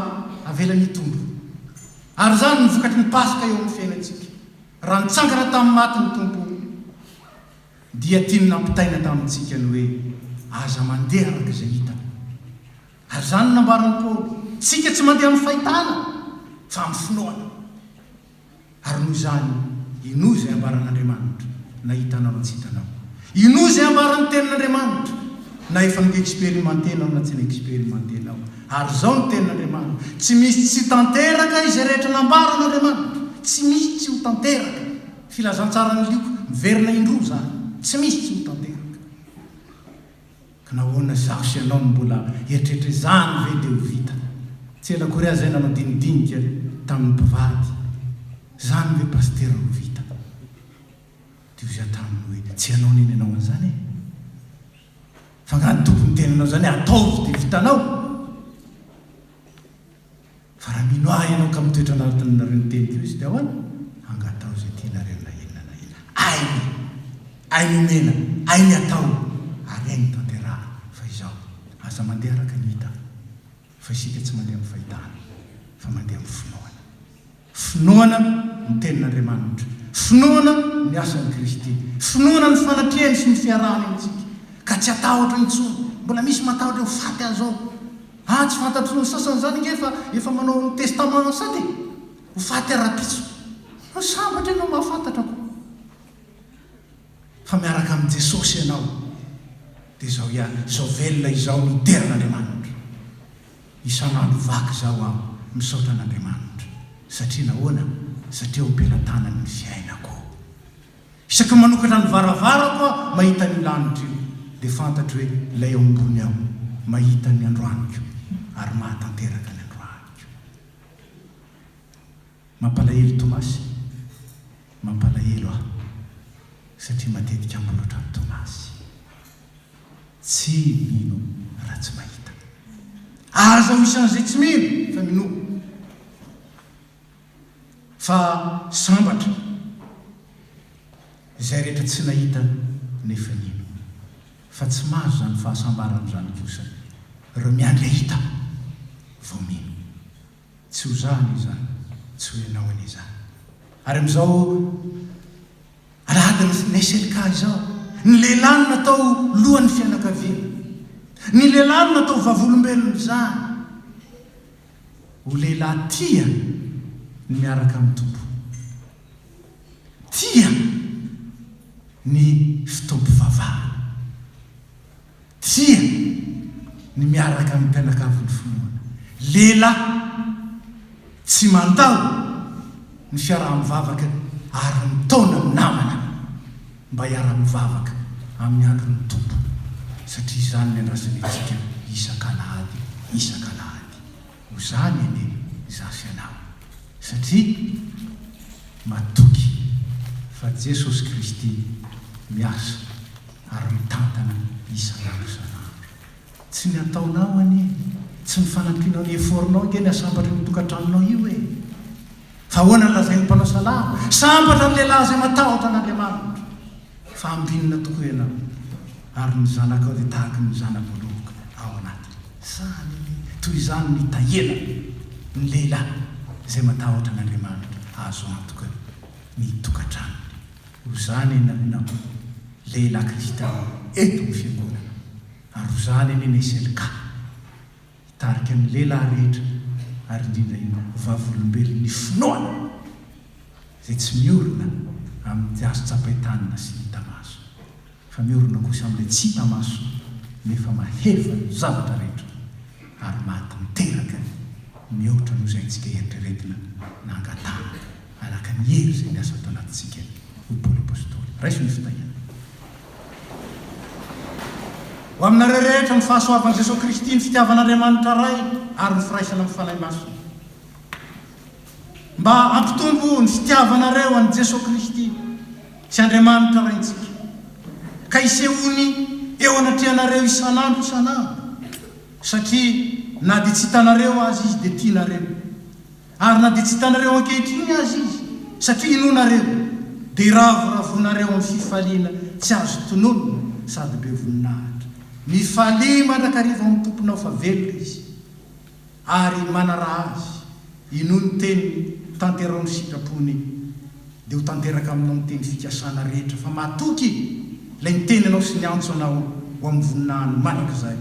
S5: avela ny tombo. Ary zany ny vokatry ny Pasika eo amin'ny fiainantsika. Raha nitsangana tamin'ny maty ny tompo dia tiany nampitaina tamintsika ny hoe aza mandeha araka izay hita. Ary zany nambarany Paoly, tsika tsy mandeha amin'ny fahitana fa amin'ny finoana. Ary noho izany ino izay ambaran'Andriamanitra na hitanao na tsy hitanao, ino izay ambaran'ny tenin'Andriamanitra na efa niexperimentenao na tsy niexperimentenao. Ary zao ny tenin'Andriamanitra, tsy misy tsy tanteraka izay rehetra nambaran'Andriamanitra. Tsy misy tsy ho tanteraka. Filazantsara ny lioko miverina indroa zany, tsy misy tsy ho tanteraka. Ka nahoana zaho sy ianao no mbola eritreritra zany ve dia ho vita? Tsy ela korea zay nanao dinidinika tamin'ny mpivady, zany ve pastera ho vita? Dia ho zay taminy hoe tsy ianao neny ianao an'izany e. Fa ngany tompony tenanao zany ataovy dia vitanao. Fa raha mino ahy ianao ka mitoetra anatinareo ny teniko izy dia ahoana? angatao zay tianareo na inona na ina. Ainy omena, ainy atao, ary ainy tanteraha. Fa izao, aza mandeha araka ny hita. Fa isika tsy mandeha amin'ny fahitana, fa mandeha amin'ny finoana. Finoana ny tenin'Andriamanitra. Finoana ny asan'i Kristy. Finoana ny fanatrehany sy ny fiarahany amintsika. Ka tsy atahotra intsony. Mbola misy matahotra faty azao. Tsy fantatro ny sasany zany nge efa manao ny testament sady. Ho faty ara-pitso. Sambatra ianao mahafantatra ko. Fa miaraka amin'ny Jesosy ianao. Dia izao ihany, izao velona izao niteran'Andriamanitra. Isan'andro vaky izao aho misaotra an'Andriamanitra. Satria nahoana? Satria hompelan-tanany ny fiainako. Isaky manokatra ny varavarako aho mahita ny lanitra io. Dia fantatro hoe ilay ao ambony aho mahita ny androaniko ary mahatanteraka ny androaniko. Mampalahelo Tomasy, mampalahelo aho satria matetika ambolotra ny Tomasy. Tsy mino raha tsy mahita. Aza misy an'izay tsy mino fa mino. Fa sambatra izay rehetra tsy nahita nefa nino. Fa tsy mahazo zany fahasambarana zany kosa. Ireo miandry hita vao mino. Tsy ho zany izany, tsy ho ianao an'izany. Ary amin'izao alahady ny Selika izao, ny lehilahy natao lohan'ny fianakaviana. Ny lehilahy natao vavolombelona izany. Ho lehilahy tia ny miaraka amin'ny tompo. Tia ny fitompom-bavahana. Tia ny miaraka amin'ny mpianakavin'ny finoana. Lehilahy tsy mandao ny fiaraha-mivavaka ary mitaona amin'ny namana mba hiara-mivavaka amin'ny andron'ny tompo. Satria izany ny andrasany antsika isan-kalahady, isan-kalahady. Ho zany ane zasy ianao. Satria matoky fa Jesosy Kristy miasa ary mitantana isan'andro isan'andro. Tsy ny ataonao anie, tsy mifanampianao ny efornao nge ny asambatra ny tokantranonao io e. Fa hoana ny lazain'ny mpanao salama, sambatra ny lehilahy izay matahotra an'Andriamanitra. Fa ambinina tokoa ianao. Ary ny zanakao dia tahaka ny zanak'oloka ao anatiny. Sany toy izany ny tahela ny lehilahy izay matahotra an'Andriamanitra. Azo antoka ny tokantranony. Ho zany ianao lehilahy kristiana eto ny fiangonana. Ary ho zany ny Selika hitarika ny lehilahy rehetra ary indrindra iny vavolombelon'ny finoana izay tsy miorina amin'ny azo tsapain-tanana sy ny tamaso. Fa miorina kosa amin'ilay tsy tamaso nefa maheva ny zavatra rehetra ary mahatanteraka mihoatra noho izay ntsika eritreretina nangatana alaka ny hery izay ny asa ato anatintsika ho Paoly apôstôly. Raiso ny fitahiana. Ho aminareo rehetra ny fahasoavan'i Jesosy Kristy ny fitiavan'Andriamanitra ray ary ny firaisana amin'ny fanahy masina. Mba ampitombo ny fitiavanareo an'i Jesosy Kristy sy Andriamanitra raintsika. Ka hisehony eo anatrehanareo isan'andro isan'andro. Satria na dia tsy hitanareo azy izy dia tianareo. Ary na dia tsy hitanareo ankehitriny azy izy satria inonareo dia iravoravonareo amin'ny fifaliana tsy azo tononona sady be voninahitra. Mifalia mandrakariva amin'ny tomponao fa velona izy ary manaraha azy. Ino ny teny tanterao ny sitrapony dia ho tanteraka aminao ny teny fikasana rehetra fa matoky ilay ny teny anao sy ny antso anao ho amin'ny voninahiny manak'izay.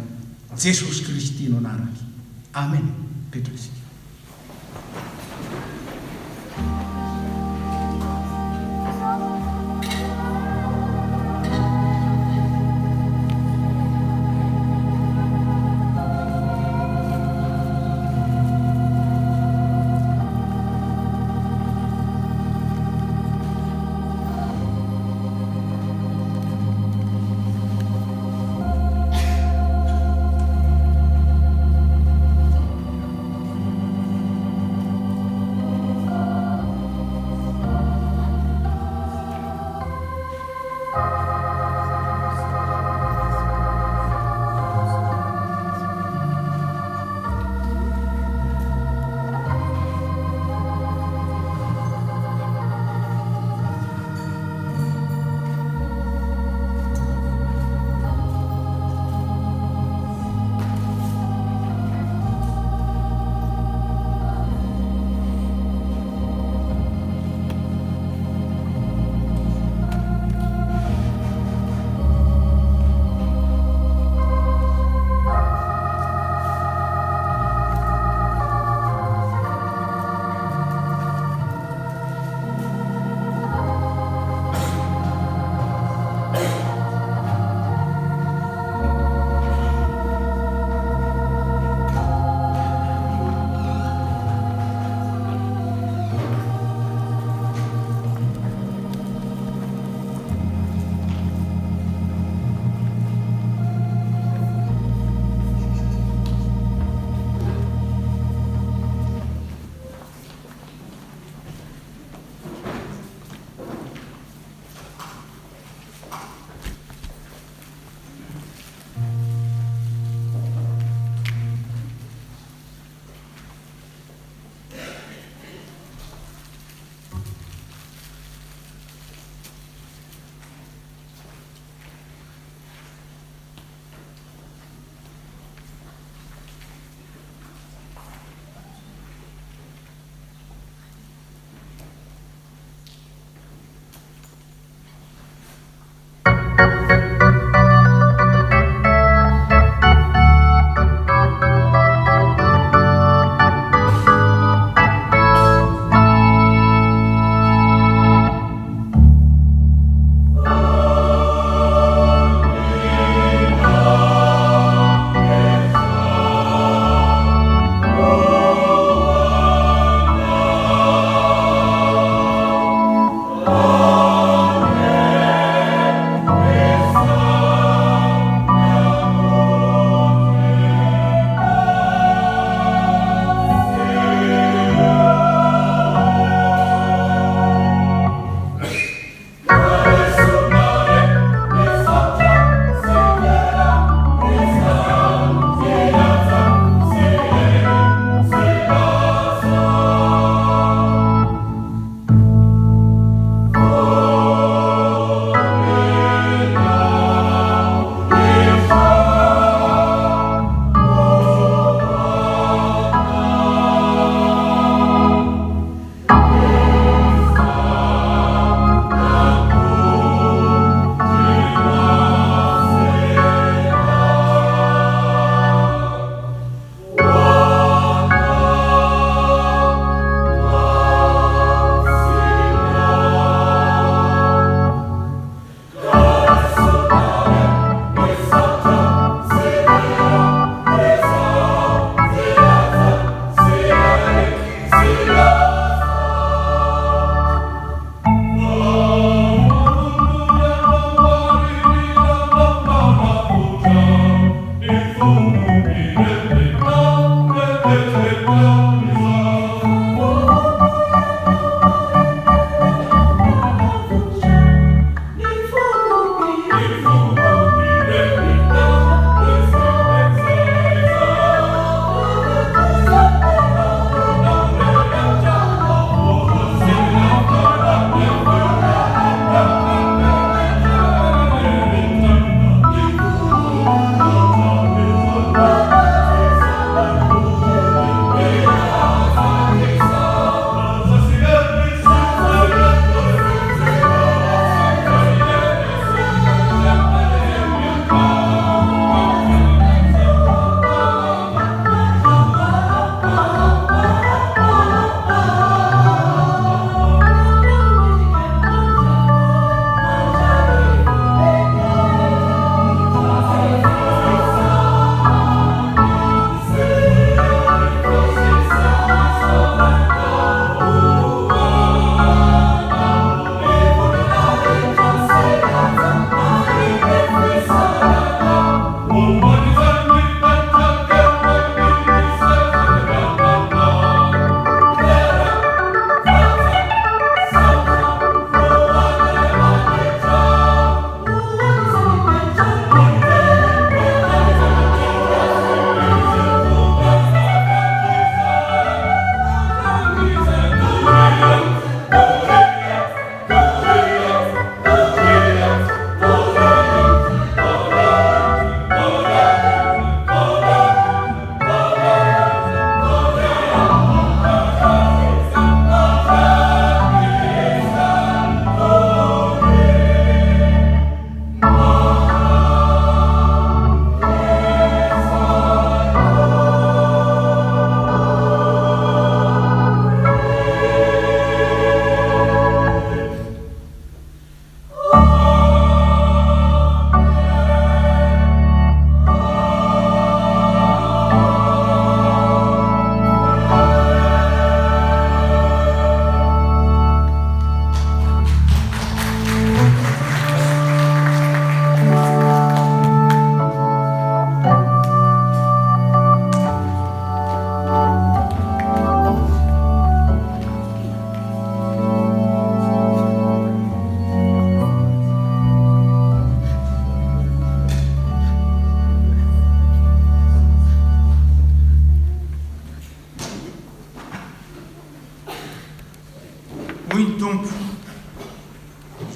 S5: Jesosy Kristy no anarany. Amen. Petraka isika.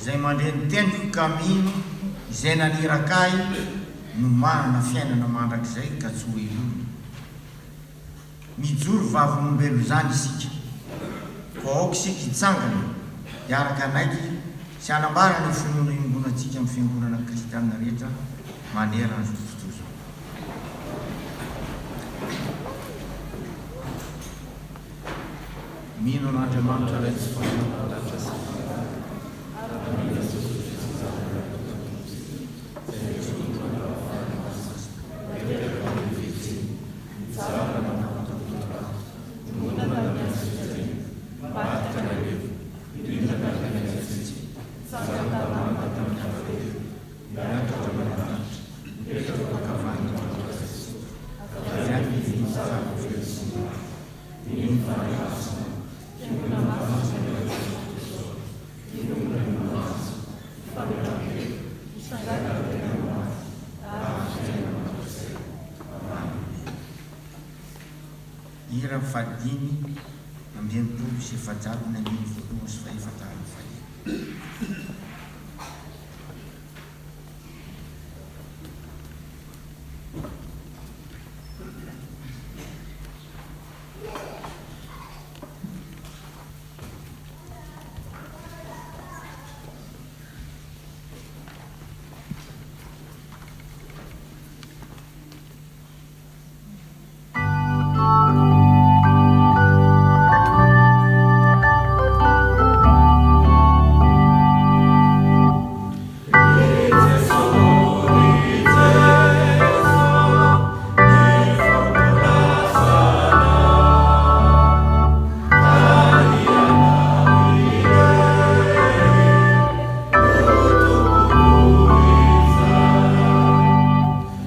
S1: izay mandreny teniko kamino izay nanirakay no manana fiainana mandrakizay ka tsy ho elona mijoro vavolombelo zany isika ko aoka isika hitsangana hiaraka anaiky sy anambarana ny finoana iombonatsika amin'ny fiangonana kristianina rehetra manera ny fotozo mino an'Andriamanitra ratsy ira fadimy ambienitolo sy efajalo ny aminy voaloha sy faefajalo fahiny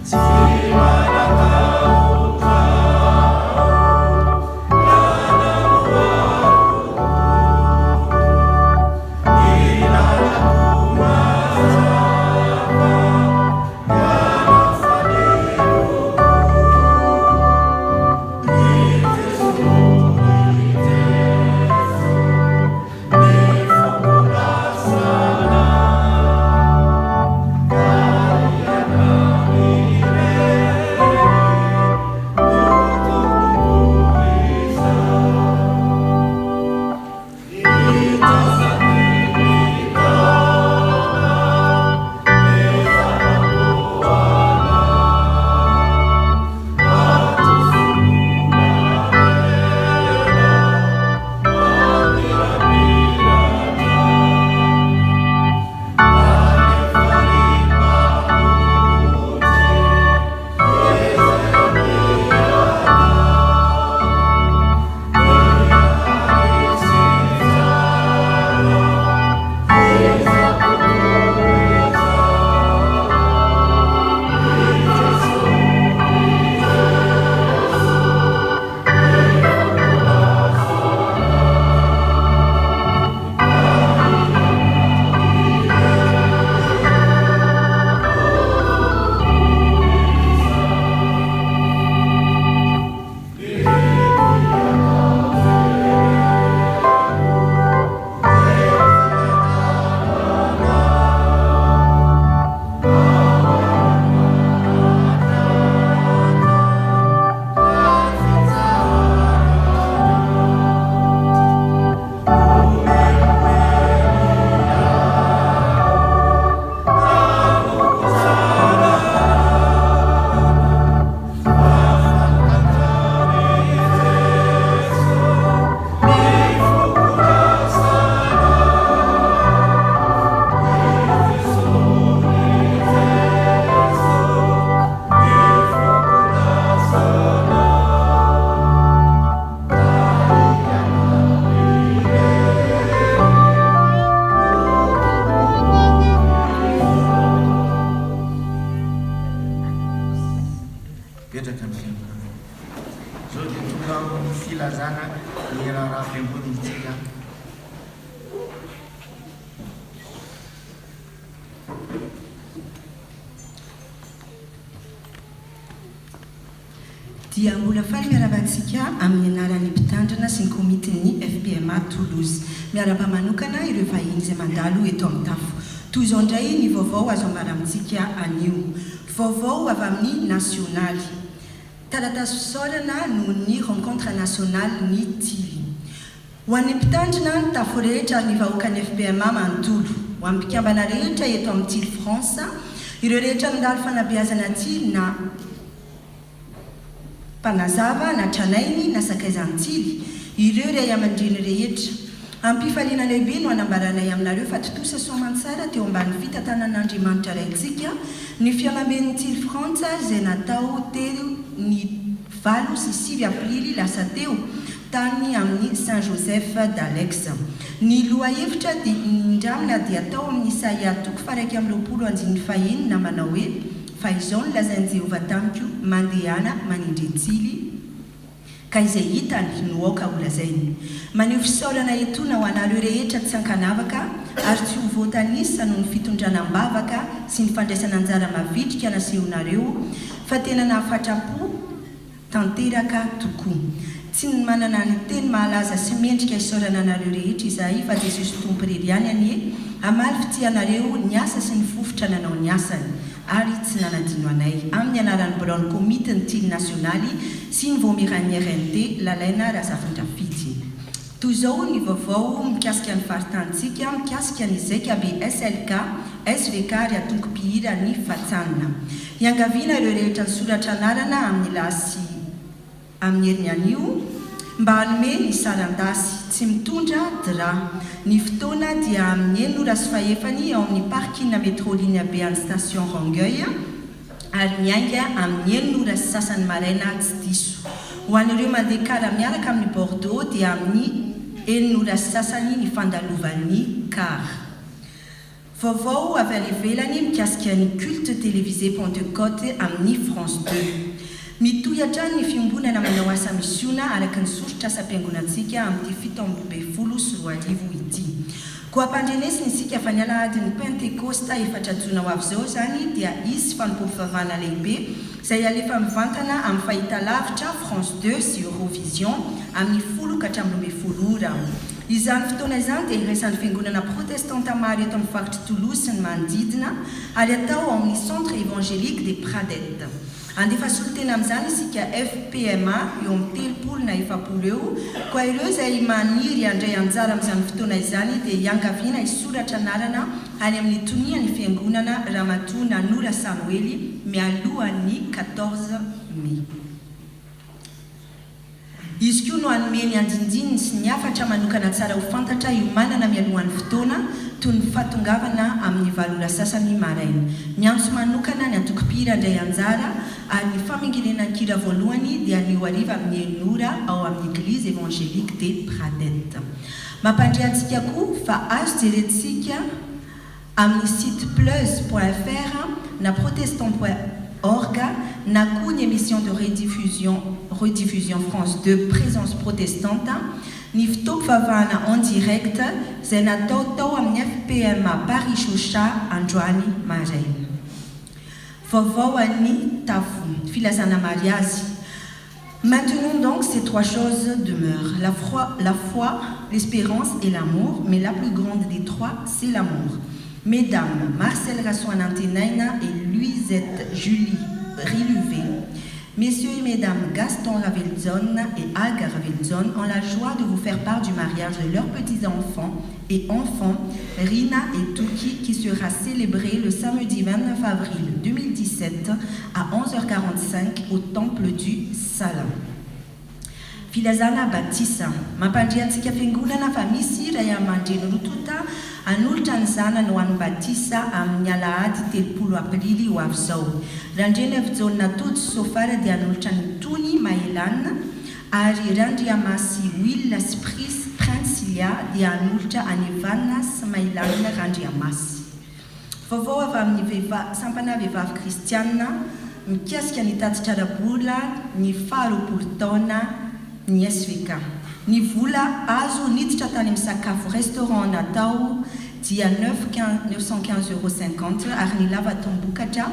S6: Simana
S1: betraka amin'ny fiangonana zao dia tonga amin'ny filazana ny raharaha-fiangonantsika
S6: dia mbola faly miaravantsika amin'ny anaran'ny mpitandrina sy ny komiteny FPMA Toulouse miara-pamanokana ireo vahiny izay mandalo eto amin'ny tafo toy izao indray ny vaovao azo ambaramintsika anio vaovao avy amin'ny nasionaly taratasy fisaorana noho ny rencontre nationale ny Tily ho an'ny mpitandrina ny tafo rehetra ary ny vahoakan'ny FPMA manontolo ho amin'ny mpikambana rehetra eto amin'ny Tily France ireo rehetra nandalo fanabeazana Tily na panazava na tranainy na sakaizan-Tily ireo ray aman-dreny rehetra ampifaliana lehibe no anambaranay aminareo fa totosa soamantsara teo ambany fitantanan'Andriamanitra raintsika ny fialamben'ny Tily France izay natao teo ny 8 sy 9 aprily lasa teo tany amin'ny Saint-Joseph d'Alex ny loha hevitra dia indramina dia atao amin'ny Isaia 1:21 na manao hoe fa izao ny lazain'i Jehovah tamiko mandehana manindry Tily ka izay hitany no aoka ho lazainy maneho fisaorana etoana ho anareo rehetra tsy ankanavaka ary tsy ho voatanisa noho ny fitondranam-bavaka sy ny fandraisana anjara mavitrika nasehonareo fa tena nahafatrapo tanteraka tokoa tsy ny manana ny teny mahalaza sy mendrika isaorana anareo rehetra izahay fa Jesosy tompo rery ihany anie amaly fitianareo ny asa sy ny fofotra nanao ny asany ary tsy nanadino anay amin'ny anaran'ny Brown Comité ny Tily nasionaly sy ny voamiran'ny RNT lalaina razafindrafidy toy izao ny vaovao mikasika ny faritantsika mikasika ny zaika be SLK SVK ary atonkom-pihira ny fatsanina iangaviana ireo rehetra ny soratra anarana amin'ny lasy amin'ny heriny anio mba hanome ny sarandasy tsy mitondra dra ny fotoana dia amin'ny 9:50 ao amin'ny parkina métroligne be any station Rangueil ary miainga amin'ny 9:00 maraina tsy diso ho an'ireo mandeha kara miaraka amin'ny Bordeaux dia amin'ny 9:00 ny fandalovan'ny car vaovao avy any ivelany mikasika ny culte télévisé Pentecôte amin'ny France 2 mitohatra ny fiombonana manao asa misiona araka ny soritra asa-piangonantsika amin'ny 17 ity koa ampandrenesiny isika fa ny alahadin'ny Pentecosta efatrajoina ho avy izao zany dia isy fanompoam-pivavahana lehibe izay alefa mivantana amin'ny fahitalavitra France 2 sy Eurovision amin'ny 10 ora izany fotoana izany dia iraisany fiangonana protestanta maro eto amin'ny faritra Toulouse sy ny manodidina ary atao amin'ny centre évangélique des Pradettes andefa solotena amin'izany isika FPMA eo amin'ny 3 na 4 eo koa ireo izay maniry andray anjara amin'izany fotoana izany dia iangaviana isoratra anarana any amin'ny toniany fiangonana Ramatoa Nanora Samuely mialohan'ny 14 Mai izy koa no hanomeny andindininy sy ny hafatra manokana tsara ho fantatra io manana mialohan'ny fotoana toy ny fatongavana amin'ny 7 maraina miantso manokana ny antoko-pihira andray anjara ary ny famingirenan-kira voalohany dia ny hariva amin'ny 9 ao amin'ny église évangélique des Pradettes mampandriantsika koa fa azo jerentsika amin'ny site pleuse.fr na protestant.org na koa ny émission de rediffusion France 2 présence protestante ny fitopivavahana en direct izay natao tao amin'ny FPMA Paris Chaucha androany maraina vaovao an'ny tafo filazana mariazy maintenant donc ces 3 choses demeurent la foi l'espérance et l'amour mais la plus grande des 3 c'est l'amour mesdames Marcel Rassoin-Antenaina et Louisette Julie Riluvé, messieurs et mesdames Gaston Ravelzon et Aga Ravelzon ont la joie de vous faire part du mariage de leurs petits-enfants et enfants Rina et Tuki qui sera célébré le samedi 29 avril 2017 à 11h45 au temple du Salam. Filazana Batisa, mampandriantsika fiangonana fa misy ray aman-dreny rotuta anolotra ny zanany ho an'ny Batisa amin'ny alahady 3 aprily ho avy izao. Randreny Avy-Jaona Tody Sofara dia anolotra ny Tony Maelana ary Randriamasy Will Princilia dia anolotra any Evanna sy Maelana Randriamasy. Vaovao avy amin'ny sampana vehivavy kristiana mikasika ny tatitrarabola ny faharoapolo taona ny SVK. Ny vola azo niditra tany amin'ny sakafo restaurant natao dia 915 € ary ny lavatom-bokatra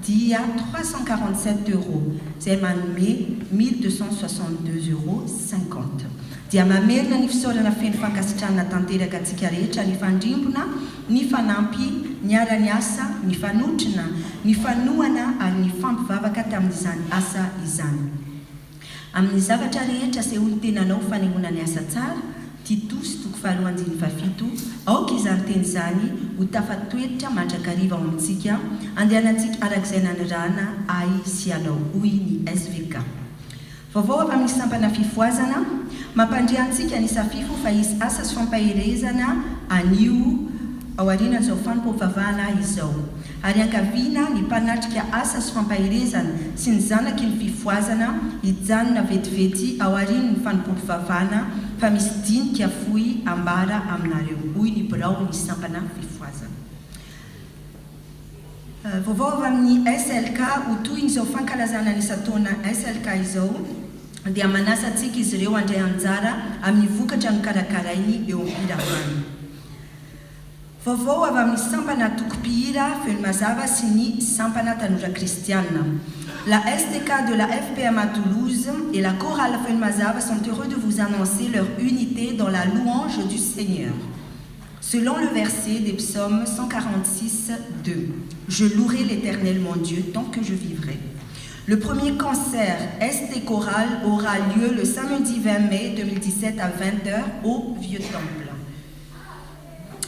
S6: dia 347 €, izay manome 1262,50 €. Dia mamerina ny fisaorana feno fankasitrahana tanteraka antsika rehetra, ny fandrimbona, ny fanampy, ny ara-ny asa, ny fanotrina, ny fanohana ary ny fampivavaka tamin'izany asa izany. Amin'ny zavatra rehetra sehoany tenanao fanehoana ny asa tsara, Titos 2:7, aoka izany teny izany ho tafatoetra mandrakariva ao amintsika, andehanantsika arak'izay nanirana ay sy alao hoy ny SVK. Vaovao avy amin'ny sampana fifoazana, mampandriantsika ny safifo fa izy asa sy fampaherezana anio ao aorianan'izao fanompoam-pavahana izao. Ary ankaviana ny mpanatrika asa sy fampaherezana sy ny zanaky ny fifoazana hijanona vetivety ao aorian'ny fanompoam-pavahana fa misy dinika fohy ambara aminareo, hoy ny birao ny sampana fifoazana. Vaovao avy amin'ny SLK ho toy izao fankalazana ny sataona SLK izao dia manasa antsika izy ireo andray anjara amin'ny vokatra ny karakarainy eo am-piravana. Vaovao avy amin'ny sampana tokopihira feno mazava sy ny sampana tanora kristiana. La STK de la FPM à Toulouse et la chorale feno mazava sont heureux de vous annoncer leur unité dans la louange du Seigneur. Selon le verset des psaumes 146, 2, je louerai l'Éternel mon Dieu tant que je vivrai. Le premier concert ST Chorale aura lieu le samedi 20 mai 2017 à 20h au Vieux Temple.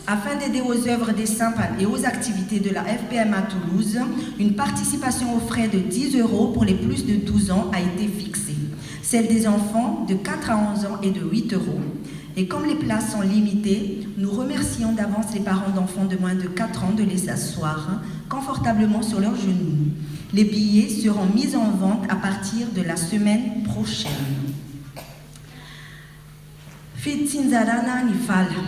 S6: Afin d'aider aux œuvres des saints et aux activités de la FPM à Toulouse, une participation aux frais de 10 € pour les plus de 12 ans a été fixée. Celle des enfants de 4 à 11 ans est de 8 €. Et comme les places sont limitées, nous remercions d'avance les parents d'enfants de moins de 4 ans de les asseoir confortablement sur leurs genoux. Les billets seront mis en vente à partir de la semaine prochaine. Fitsinjarana ny vala.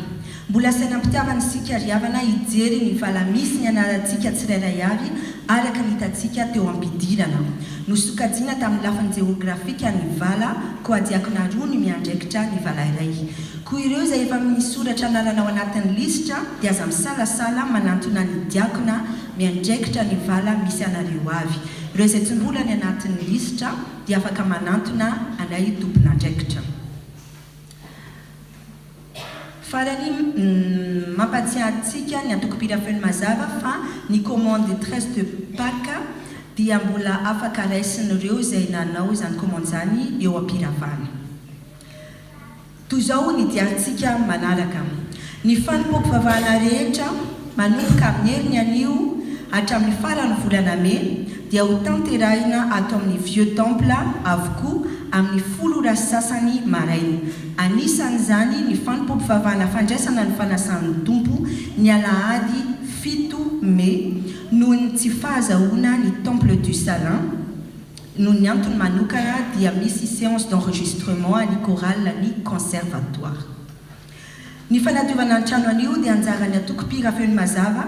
S6: Mbola sainam-pitiavana isika riavana hijery ny vala misy ny anarantsika tsirairay avy araka ny hitantsika teo am-pidirana. Nosokajina tamin'ny lafiny geografika ny vala, koa diakona roa ny miandraikitra ny vala iray. Koa ireo izay efa misoratra anarana ao anatin'ny lisitra dia aza misalasala manantona ny diakona miandraikitra ny vala misy anareo avy. Ireo izay tsy mbola ny anatin'ny lisitra dia afaka manantona anay tompon'andraikitra. Farany mampatsiahantsika ny atokopira feno mazava fa ny commande 13 de Pâques dia mbola afaka raisin'ireo izay nanao izany commande izany eo am-piravana. Toy izao ny diantsika manaraka. Ny fanompoam-pavahana rehetra manomboka amin'ny heriny anio hatramin'ny farany volana May dia ho tanterahina ato amin'ny Vieux Temple avokoa amin'ny 10 sasany maraina. Anisan'izany ny fanompoam-pavahana fandraisana ny fanasan'ny tompo ny alahady 7 May noho ny tsy fahazahoana ny Temple du Salin. Noho ny antony manokana dia misy séance d'enregistrement ny chorale ny conservatoire. Ny fanadiovana ny trano anio dia anjarany atokopira feno mazava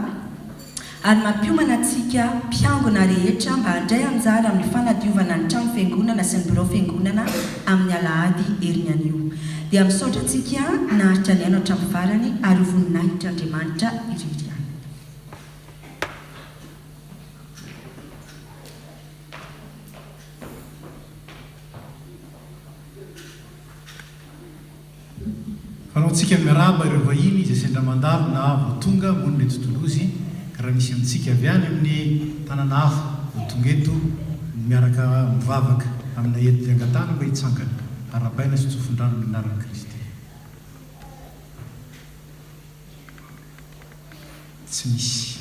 S6: ary mampiomana antsika mpiangona rehetra mba handray anjara amin'ny fanadiovana ny trano fiangonana sy ny birao fiangonana amin'ny alahady heriny anio. Dia misaotra antsika naharitra ny aino hatramin'ny farany ary voninahitra Andriamanitra iririana.
S7: Fanaontsika miaraba ireo vahiny izay sendra mandalo na vao tonga monina eto Tolozy ka raha misy amintsika avy any amin'ny tanàna hafa vao tonga eto miaraka mivavaka amina ety angatana mba hitsangana arabaina sy tsofondrano amin'ny anaran'i Kristy. Tsy misy.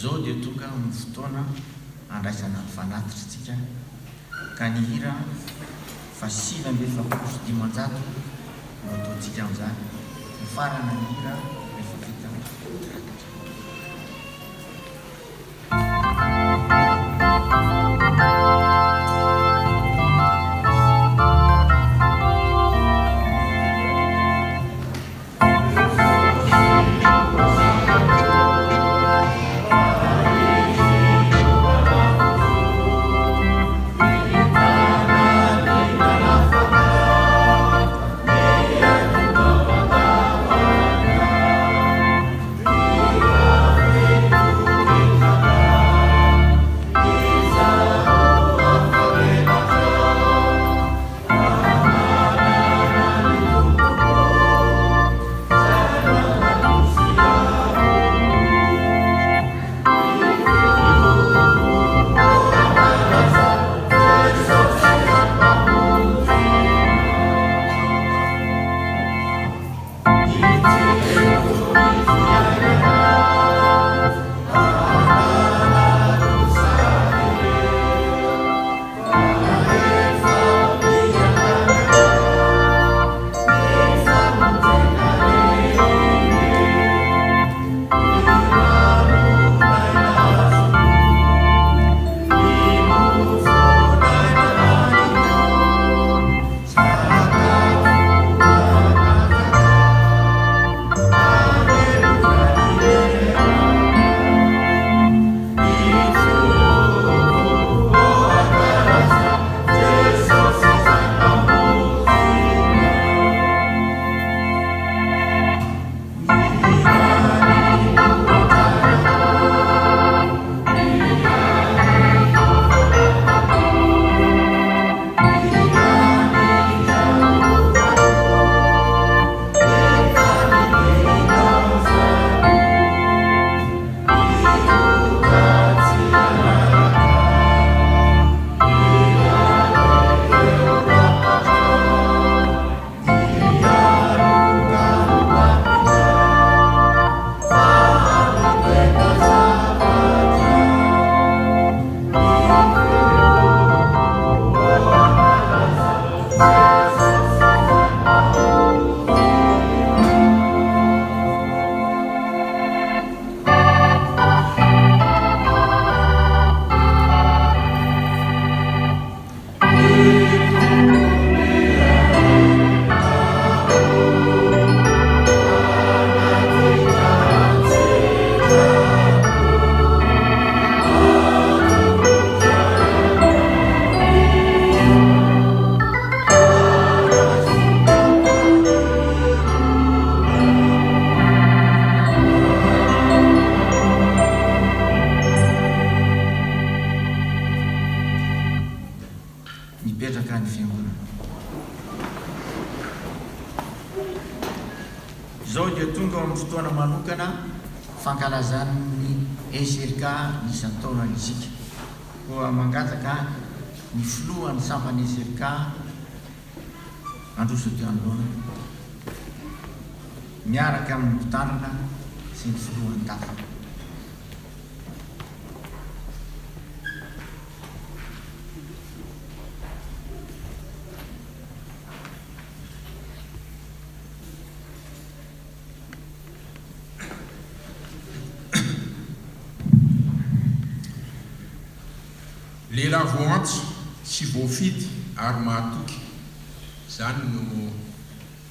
S1: Zao dia tonga amin'ny fotoana andraisana ny fanatritsika ka ny hira fa 5:7 no ataontsika amin'izany. Ny farana ny hira rehefa vita tonga eo amin'ny fotoana manokana fankalazan'ny eserika nisan'ny taona isika koa mangataka ny filohan'ny sampany eserika androsotianolona miaraka amin'ny mpitanana sy ny filohan'ny tafa.
S8: lehilahy voantso sy voafidy ary mahatoky zany no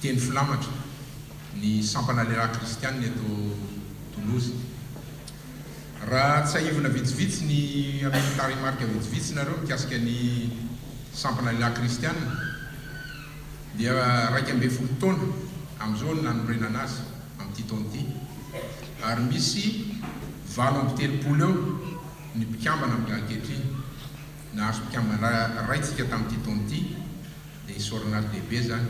S8: teny filamatra ny sampana lehilahy kristianina eto Toulouse. Raha tsy aivina vitsivitsy ny amin'ny tarimarika vitsivitsy nareo mikasika ny sampana lehilahy kristianina dia raiky amby folo taona amin'izao no nanorenana azy amin'ity taona ity, ary misy 20 eo ny mpikambana amin'ny ankehitriny nahazo mpikambana raitsika tamin'ity taona ity dia isorana lehibe zany.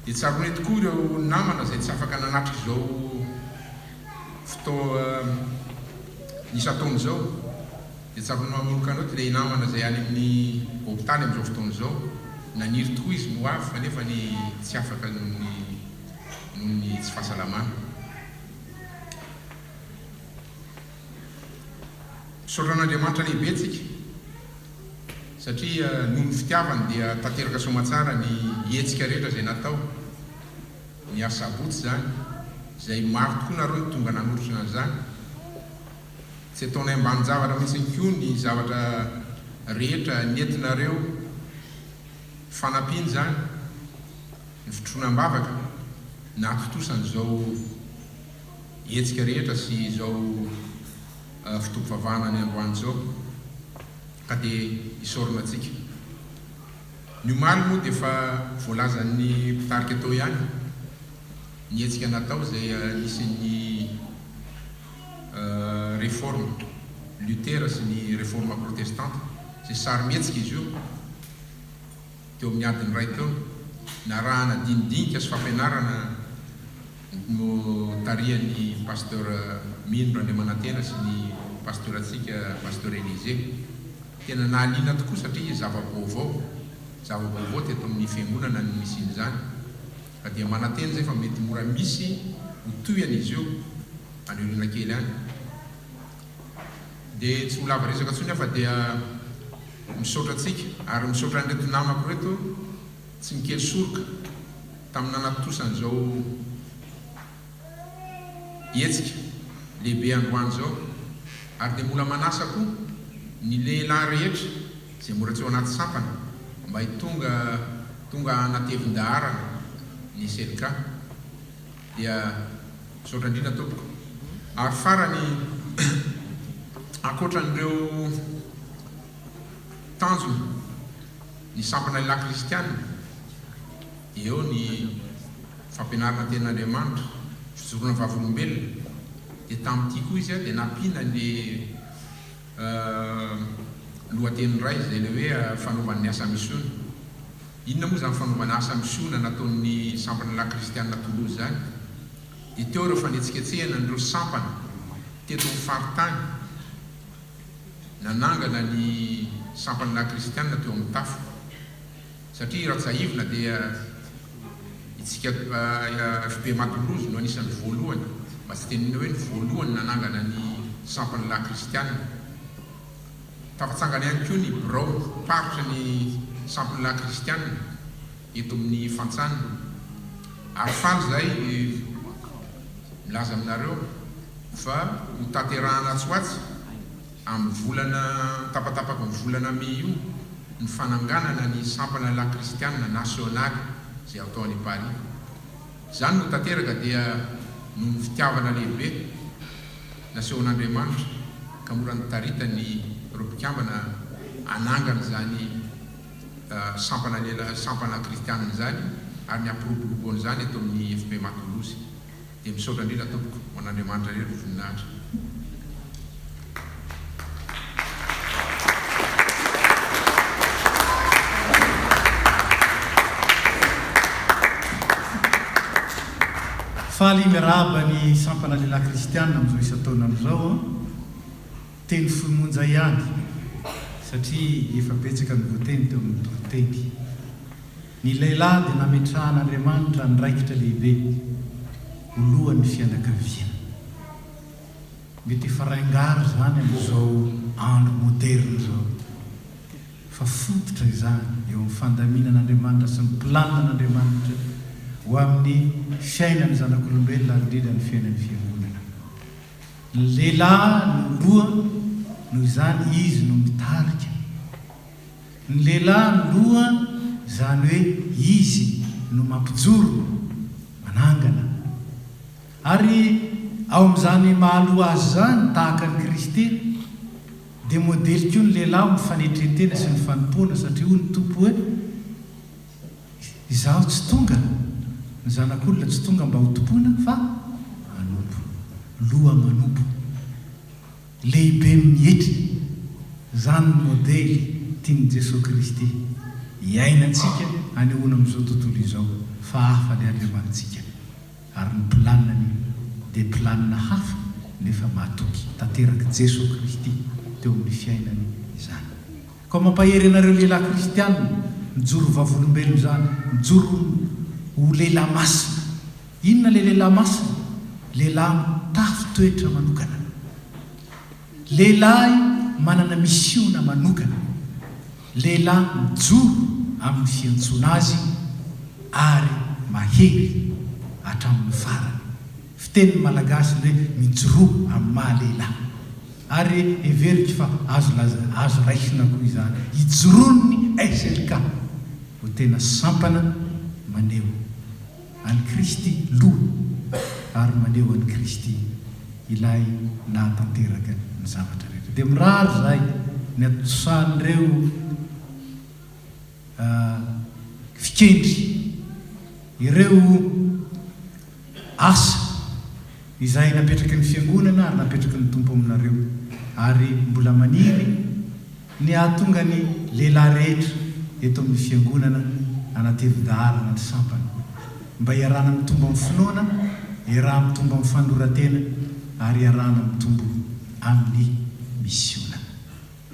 S8: Dia tsarony tokoa ireo namana izay tsy afaka nanatitra izao fotoa nisataona izao, dia tsarony mamolokana ohaty ilay namana izay any amin'ny hôpitaly amin'izao fotoana izao, naniry tokoa izy mo avy kanefa ny tsy afaka noho ny tsy fahasalamana. Sotran'Andriamanitra lehibe tsika satria noho ny fitiavany dia tanteraka somatsara ny hetsika rehetra izay natao, ny asabotsy zany izay maro tokoa nareo ny tonga nanorotra an'izany. Tsy ataonay ambany zavatra mihitsy koa ny zavatra rehetra nentinareo fanampiany zany ny fitronam-bavaka na totosan'izao hetsika rehetra sy izao fitopivavahana ny androany zao ka dia isorana atsika. Ny omaly moa dia efa voalazan'ny mpitarika atao ihany ny hetsika natao izay isin'ny réforme Luther sy ny réforme protestante, izay sary mihetsika izy io teo amin'ny adiny ray teo, narahana dinidinika sy fampianarana no tarihan'ny pasteur Mindro Andriamanantena sy ny pasteur atsika pasteur Élisée. Tena nahaliana tokoa satria zava-baovao teto amin'ny fiangonana ny misiny zany, ka dia mananteny zay fa mety mora misy hotoyana izy io anyolona kely any. Dia tsy molava resaka ntsony fa dia misaotra atsika ary misaotra an'ireto namako reto tsy mikely soroka tamin'ny nanatosan'izao hetsika lehibe androany zao, ary dia mbola manasa koa ny lehilahy rehetra izay mora tsy ao anaty sampana mba tonga anatevin-daharana ny selika. Dia misaotra indrindra tompoko. Ary farany ankoatran'ireo tanjona ny sampana lehilahy kristianina dia eo ny fampianarana tenin'Andriamanitra, fijoroana vavolombelona. Dia tamin'ity koa izy dia nampiana le lohateny ray izay le hoe fanaovan'ny asa misiona. Inona moa zany fanaovana asa misiona nataon'ny sampana lehilahy kristianina Toulouse zany? Dia teo ireo fanetsiketsehana n'ireo sampana teto amin'ny faritany nanangana ny sampana lehilahy kristianina teo amin'ny tafo, satria raha tsy aivina dia itsika FP Toulouse no anisan'ny voalohany, mba tsy tenina hoe ny voalohany nanangana ny sampana lehilahy kristianina. Tafatsangana ihany koa ny birao paritra ny sampana lehilahy kristianina eto amin'ny fantsanina. Ary faly zay milaza aminareo fa ho tanterahana tsoatsy amin'ny volana tapatapaka ny volana Mai io ny fananganana ny sampana lehilahy kristianina nasionaly izay atao any Paris. Zany no tanteraka dia noho ny fitiavana lehibe nasehon'Andriamanitra ka mora nitarita ny ireo mpikambana anangana zany sampana kristianina zany ary niampiroboroboana zany eto amin'ny FP Toulouse. Dia misaotra indrindra tompoko ho an'Andriamanitra rehetra voninahitra.
S7: faly miarahaba ny sampana lehilahy kristianina amin'izao isan-taona amin'izao a teny folomonja ihany satria efa betsaka ny voateny teo amin'ny toriteny ny lehilahy dia nametrahan'Andriamanitra ny raikitra lehibe olohan'ny fianakaviana mety efa raingary zany amin'izao andro moderne zao fa fototra izany eo amin'ny fandaminan'Andriamanitra sy ny planin'Andriamanitra ho amin'ny fiainany zanak'olombelona ary indrindra ny fiainan'ny fiangonana. Ny lehilahy no loha noho izany izy no mitarika. Ny lehilahy no loha zany hoe izy no mampijoro manangana. Ary ao amin'izany mahaloha azy zany tahaka ny Kristy dia modely koa ny lehilahy mifanetretena sy ny fanompoana satria hoy ny tompo hoe izaho tsy tonga ny zanak'olona tsy tonga mba ho tompoana fa manompo loha manompo lehibe mihetry zany ny modely tiany Jesosy Kristy hiainantsika hanehoana amin'izao tontolo izao fa hafa le Andriamanitsika ary ny planiny dia planina hafa nefa mahatoky tanteraka Jesosy Kristy teo amin'ny fiainany izany. Ka mampahery anareo lehilahy kristianina mijoro vavolombelona zany mijoro ho lehilahy masina. Inona le lehilahy masina? Lehilahy mitafy toetra manokana, lehilahy manana misiona manokana, lehilahy mijoro amin'ny fiantsoana azy ary mahery hatramin'ny farany. Fiteny malagasy hoe mijoro amin'ny mahalehilahy ary everika fa azo raisina koa izany hijorony SLK ho tena sampana maneho any Kristy loha ary maneho any Kristy ilay nahatanteraka ny zavatra rehetra. Dia mirary zay ny atosan'ireo fikendry ireo asa izay napetraky ny fiangonana ary napetraky ny tompo aminareo ary mbola maniry ny ahatonga ny lehilahy rehetra eto amin'ny fiangonana anatevi-daharana ny sampana mba iarana mitombo amin'ny finoana, iarana mitombo amin'ny fandoran-tena ary iarana mitombo amin'ny misiona.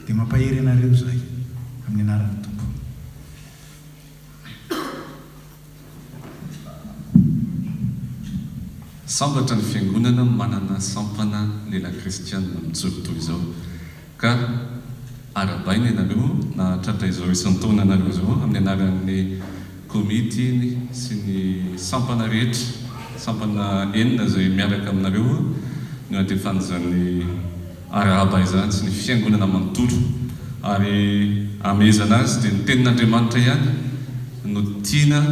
S7: Dia mampahery anareo zay amin'ny anaran'ny tompo.
S9: Sambatra ny fiangonana manana sampana lehilahy kristianina mijoro toy izao ka arabaina ianareo na tratra izao isan-taona anareo izao amin'ny anaran'ny komity sy ny sampana rehetra, sampana enina zay miaraka aminareo no atefan'izany araba izany sy ny fiangonana manontolo ary amezana azy dia ny tenin'Andriamanitra ihany no tiana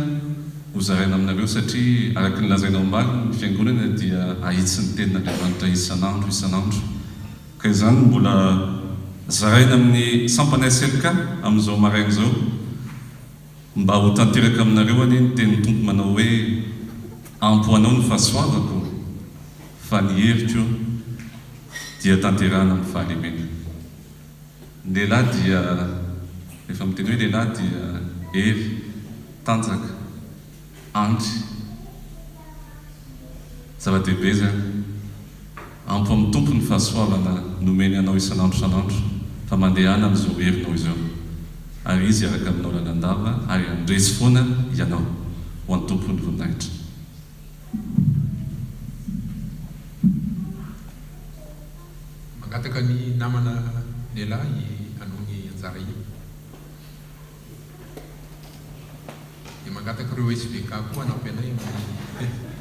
S9: hozaraina aminareo satria araka ny lazaina ambany ny fiangonana dia ahitsy ny tenin'Andriamanitra isan'andro ka izany mbola zaraina amin'ny sampana SLK amin'izao maraina izao mba ho tanteraka aminareo any ny tenin'ny tompo manao hoe ampoanao ny fahasoavako fa ny heriko dia tanterahana amin'ny fahalemena. Ny lehilahy dia efa miteny hoe lehilahy dia hery tanjaka andry zava-dehibe zany ampo amin'ny tompo ny fahasoavana nomeny anao isan'andro fa mandehana amin'izao herinao izao ary izy araka aminao lalandava ary andresy foana ianao ho an'ny tompo ny voninahitra.
S8: Mangataka ny namana lehilahy hanao ny anjara iny dia mangataka ireo SVK koa hanampy anay amin'ny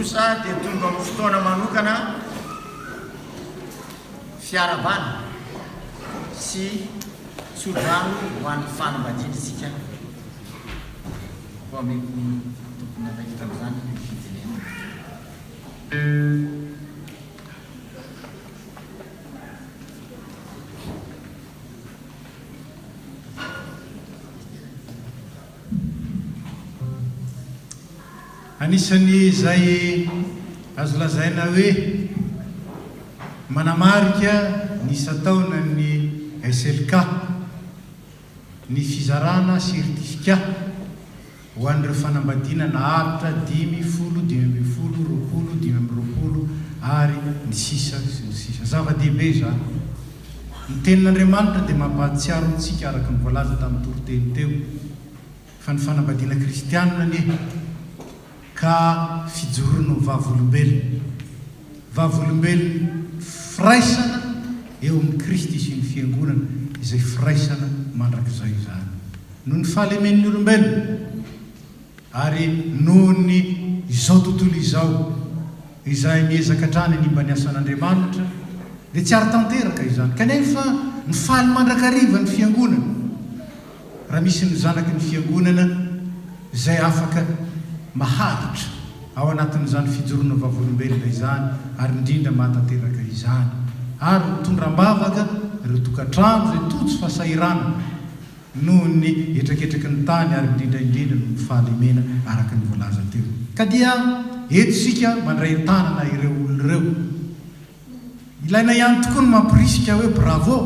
S1: kosa dia tonga amin'ny fotoana manokana fiarabana sy sodrano ho an'ny fanambadiantsika ho ameko tompony ataitra amin'izany ny fitenena.
S7: Anisany izay azo lazaina hoe manamarika ny isataona ny SLK ny fizarana sertifika ho an'ireo fanambadiana naharitra 10, 20, 20, 20 ary ny sisa zava-dehibe zany. Ny tenin'Andriamanitra dia mampahatsiaro antsika araka ny voalaza tamin'ny toriteny teo fa ny fanambadiana kristianina ne ka fijorono vavolombelona firaisana eo amin'ny Kristy sy ny fiangonana izay firaisana mandrakizay izany noho ny fahalemen'ny olombelona ary noho ny izao tontolo izao izay miezaka hatrany hanimba ny asan'Andriamanitra dia tsy ary-tanteraka izany kanefa ny faly mandrakariva ny fiangonana raha misy ny zanaky ny fiangonana izay afaka maharitra ao anatin'izany fijoroana vavolombelona izany ary indrindra mahatanteraka izany ary mitondram-bavaka ireo tokantrano izay totsy fasahirana noho ny etraketraky ny tany ary indrindraindrindra no fahalemena araka ny voalaza teo ka dia eto sika mandray tanana ireo olon'ireo ilaina ihany tokoa ny mampirisika hoe bravo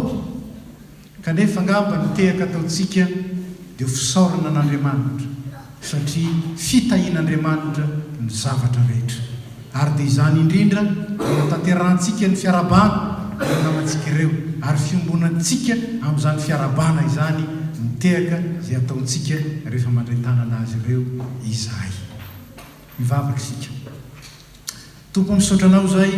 S7: kanefa ngamba nitehaka ataontsika dia fisaorana an'Andriamanitra satria fitahian'Andriamanitra ny zavatra rehetra ary dia izany indrindra tanterantsika ny fiarabana namantsika ireo ary fiombonantsika amin'izany fiarabana izany nitehaka izay ataontsika rehefa mandray tanana azy ireo izay mivavaka isika tompo misaotranao zay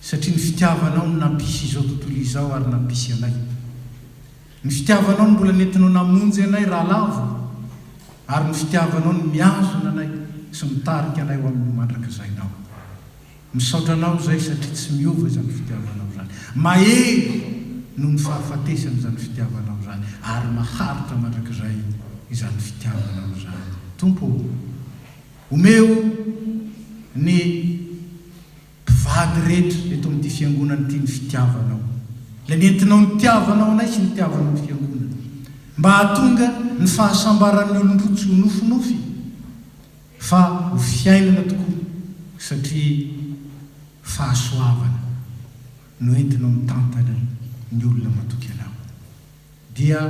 S7: satria ny fitiavanao no nampisy izao tontolo izao ary nampisy anay ny fitiavanao no mbola nentinao namonjy anay raha lavo ary ny fitiavanao no miazona anay sy mitarika anay ho amin'ny mandrakizainao misaotranao zay satria tsy miova izany fitiavanao zany mahery no ny fahafatesany izany fitiavanao zany ary maharitra mandrakizay izany fitiavanao zany tompo omeo ny mpivady rehetra eto amin'ity fiangonana ity ny fitiavanao la nentinao ny tiavanao anay sy ny tiavanao ny fiangonana mba hahatonga ny fahasambaran'ny olon-droa tsy ho nofinofy fa ho fiainana tokoa satria fahasoavana no entinao mitantana ny olona matoky anao dia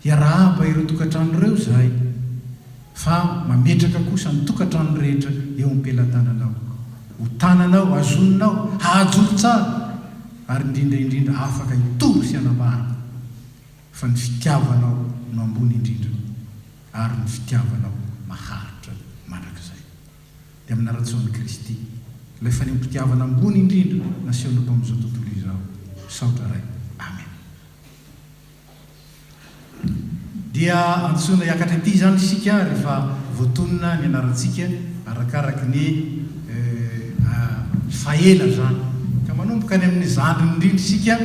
S7: hiarahaba ireo tokantrano ireo zahay fa mametraka kosa ny tokantrano rehetra eo am-pelantananao ho tananao azoninao hahajoro tsara ary indrindraindrindra afaka hitory sy hanambahana fa ny fitiavanao no ambony indrindra ary ny fitiavanao maharitra mandrakizay dia amin'aratsaon'i Kristy ilay fanempitiavana ambony indrindra nasehoana tao amin'izao tontolo izao saotra ray amen. Dia antsoina hiakatra ity zany isika rehefa voatonona ny anarantsika arakaraky ny faela zany ka manomboka any amin'ny zandriny indrindra isika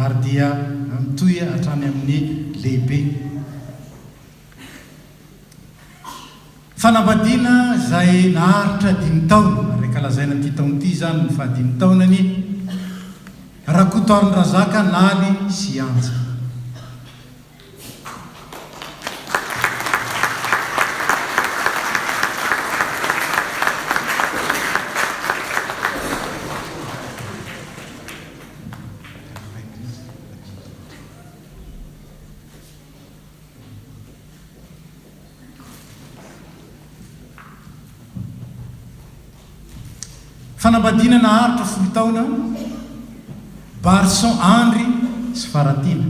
S7: ary dia mitoy hatrany amin'ny lehibe fanambadiana zay naharitra 5 taona reka lazaina ty taona ity zany ny faha 5 taonany Rakotoariny Razaka Naly sy Anja. Fanambadiana naharitra 10 taona Barson Andry sy Faratina.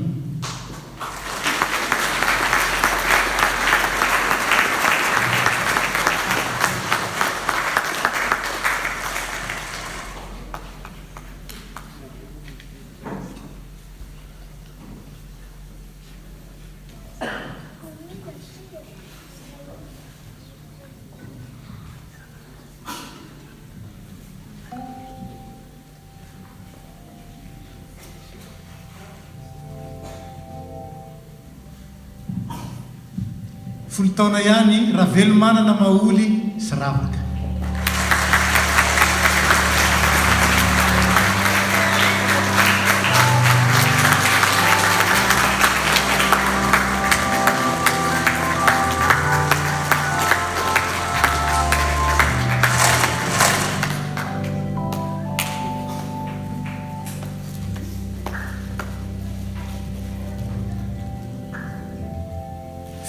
S7: folo taona ihany raha velomanana maholy sy ravaka.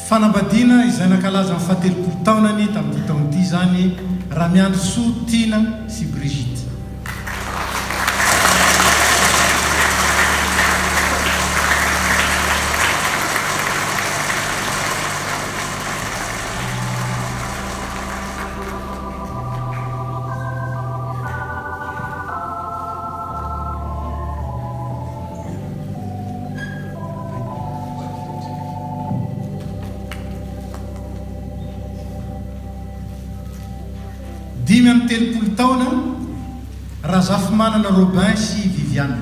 S7: Fanambadiana izay nankalaza amin'ny fahatelopolo taonany tamin'ity taon'ity zany Ramiandro Soa Tina sy Brigitte. Dimy amin'ny telopolo taona Razafy Manana Robin sy Viviane.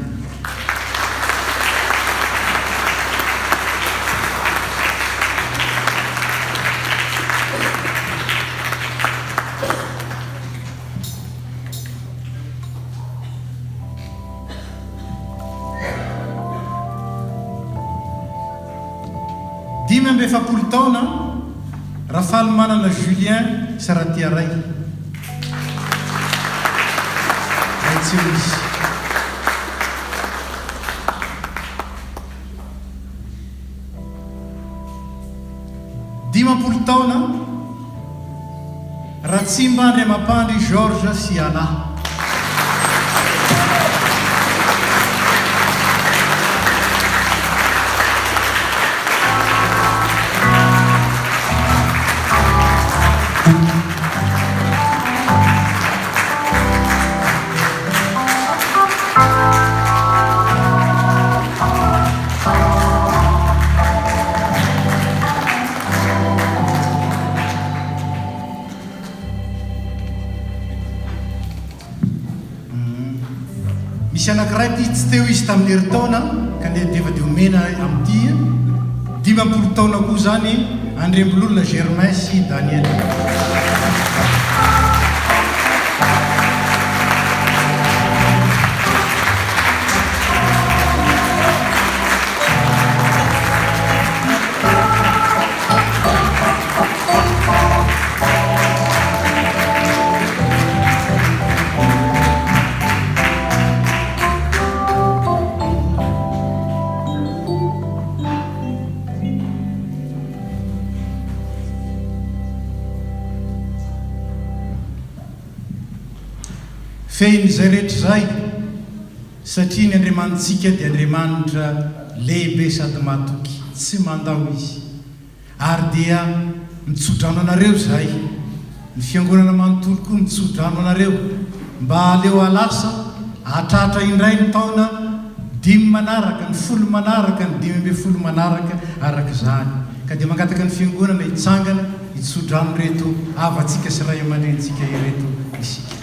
S7: Dimy amby efapolo taona Rafaly Manana Julien sy Ratia Ray. Dimampolo taona Ratsimba Andriamampandry Georges sy Anna. Misy anankiray ty tsy teo izy tamin'ny herintaona ka defa dia omena amin'ity dimampolo taona koa zany Andrembololona Germain sy Daniel. Fehin'izay rehetra zay satria ny Andriamanitsika dia Andriamanitra lehibe sady matoky tsy mandao izy ary dia mitsodrano anareo zay ny fiangonana manontolo koa mitsodrano anareo mba aleo alasa atratra indray ny taona 5 manaraka ny 10 manaraka ny 12 manaraka araka zany ka dia mangataka ny fiangonana hitsangana hitsodrano reto avatsika sy ray aman-drenitsika ireto isika.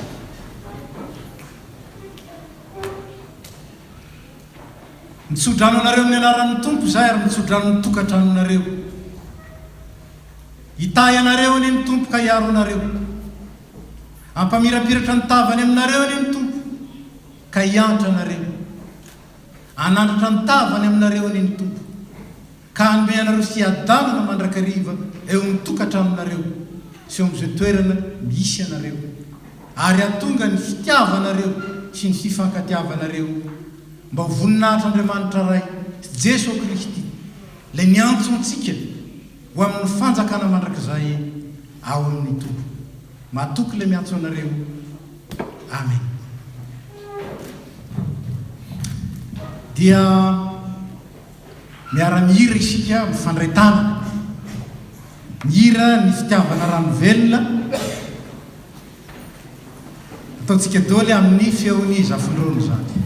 S7: Mitsodrano anareo amin'ny anaran'ny tompo zay ary mitsodrano ny tokantrano anareo. Hitay anareo any ny tompo ka hiaro anareo. Ampamirapiratra ny tavany aminareo any ny tompo ka hiantra anareo. Anandratra ny tavany aminareo any ny tompo ka hanome anareo sy adanana mandrakariva eo amin'ny tokantrano anareo sy eo amin'izay toerana misy anareo ary atonga ny fitiavanareo sy ny fifankatiavanareo mba voninahitra Andriamanitra ray Jesosy Kristy le niantsontsika ho amin'ny fanjakana mandrakizay ao amin'ny tompo. Matoky le miantso anareo. Amen. Dia miara-mihira isika mifandray tana mihira ny fitiavana rano velona ataontsika doly amin'ny feon'ny zafindrono zany.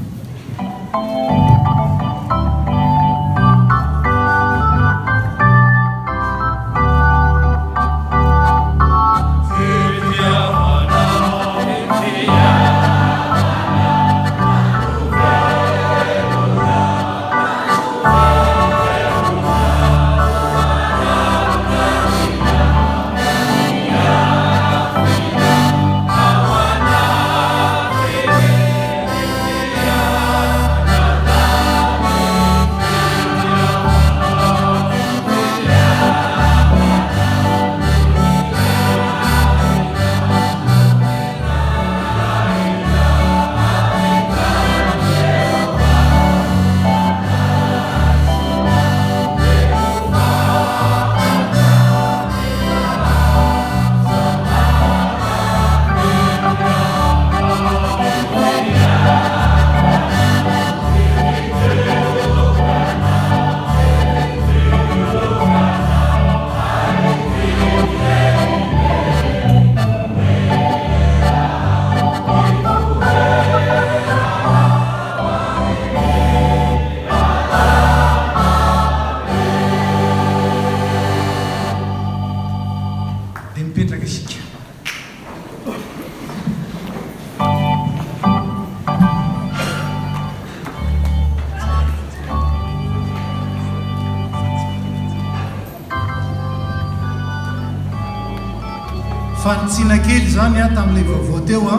S7: fanitsiana kely zany a tamin'ilay vaovao teo a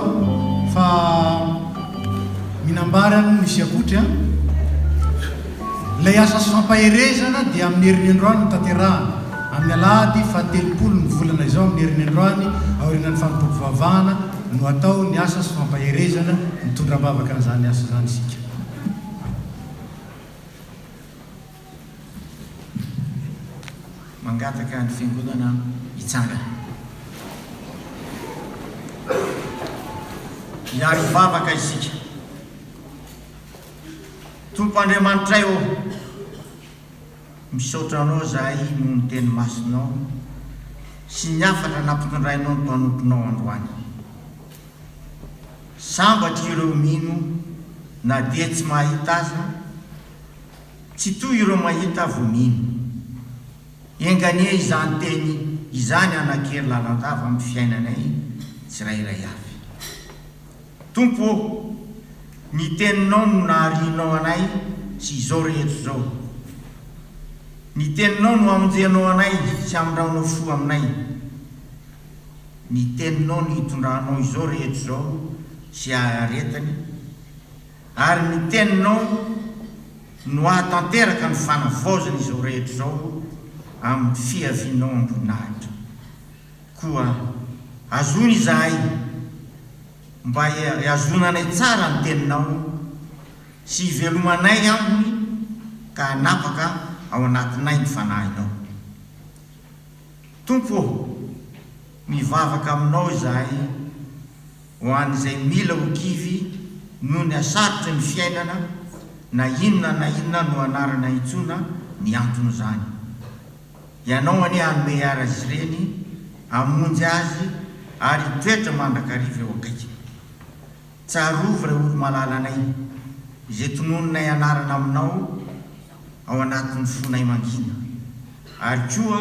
S7: fa minambarany misy akotra lay asa sy fampaherezana dia amin'ny herin'ny androany no tanterahana amin'ny alahady fahatelopolo ny volana izao amin'ny herin'ny androany aorinan'ny fanompompivavahana no atao ny asa sy fampaherezana mitondra-bavaka an'izany asa zany isika.
S1: mangataka ny fiangonana hitsangana miaro vavaka isika. Tompo Andriamanitra io misaotra anao zahay noho ny teny masonao sy ny afatra nampitondrainao ny mpanomponao androany. Sambatra ireo mino na dia tsy mahita aza, tsy toy ireo mahita vo mino. Enganie izany teny izany anakery lalandava amin'ny fiainanay tsirairay avy. Tompo, ny teninao no naharianao anay sy izao rehetra zao. Ny teninao no amonjenao anay sy amindraonao fo aminay. Ny teninao no hitondranao izao rehetra zao sy aretany. Ary ny teninao no ahatanteraka ny fanavaozana izao rehetra zao amin'ny fiavinao amboninahitra. Koa azony izahay mba azonanay tsara ny teninao sy ivelomanay aminy ka hanapaka ao anatinay ny fanahinao. Tompo, mivavaka aminao izahay ho an'izay mila ho kivy noho ny asarotry ny fiainana na inona no anarana itsona ny antony zany. Ianao anie hanome ara azy ireny, amonjy azy ary toetra mandrakariva eo akaiky. Tsarovy ireo olo malalanay izay tonononay anarana aminao ao anatin'ny fonay mangina, ary koa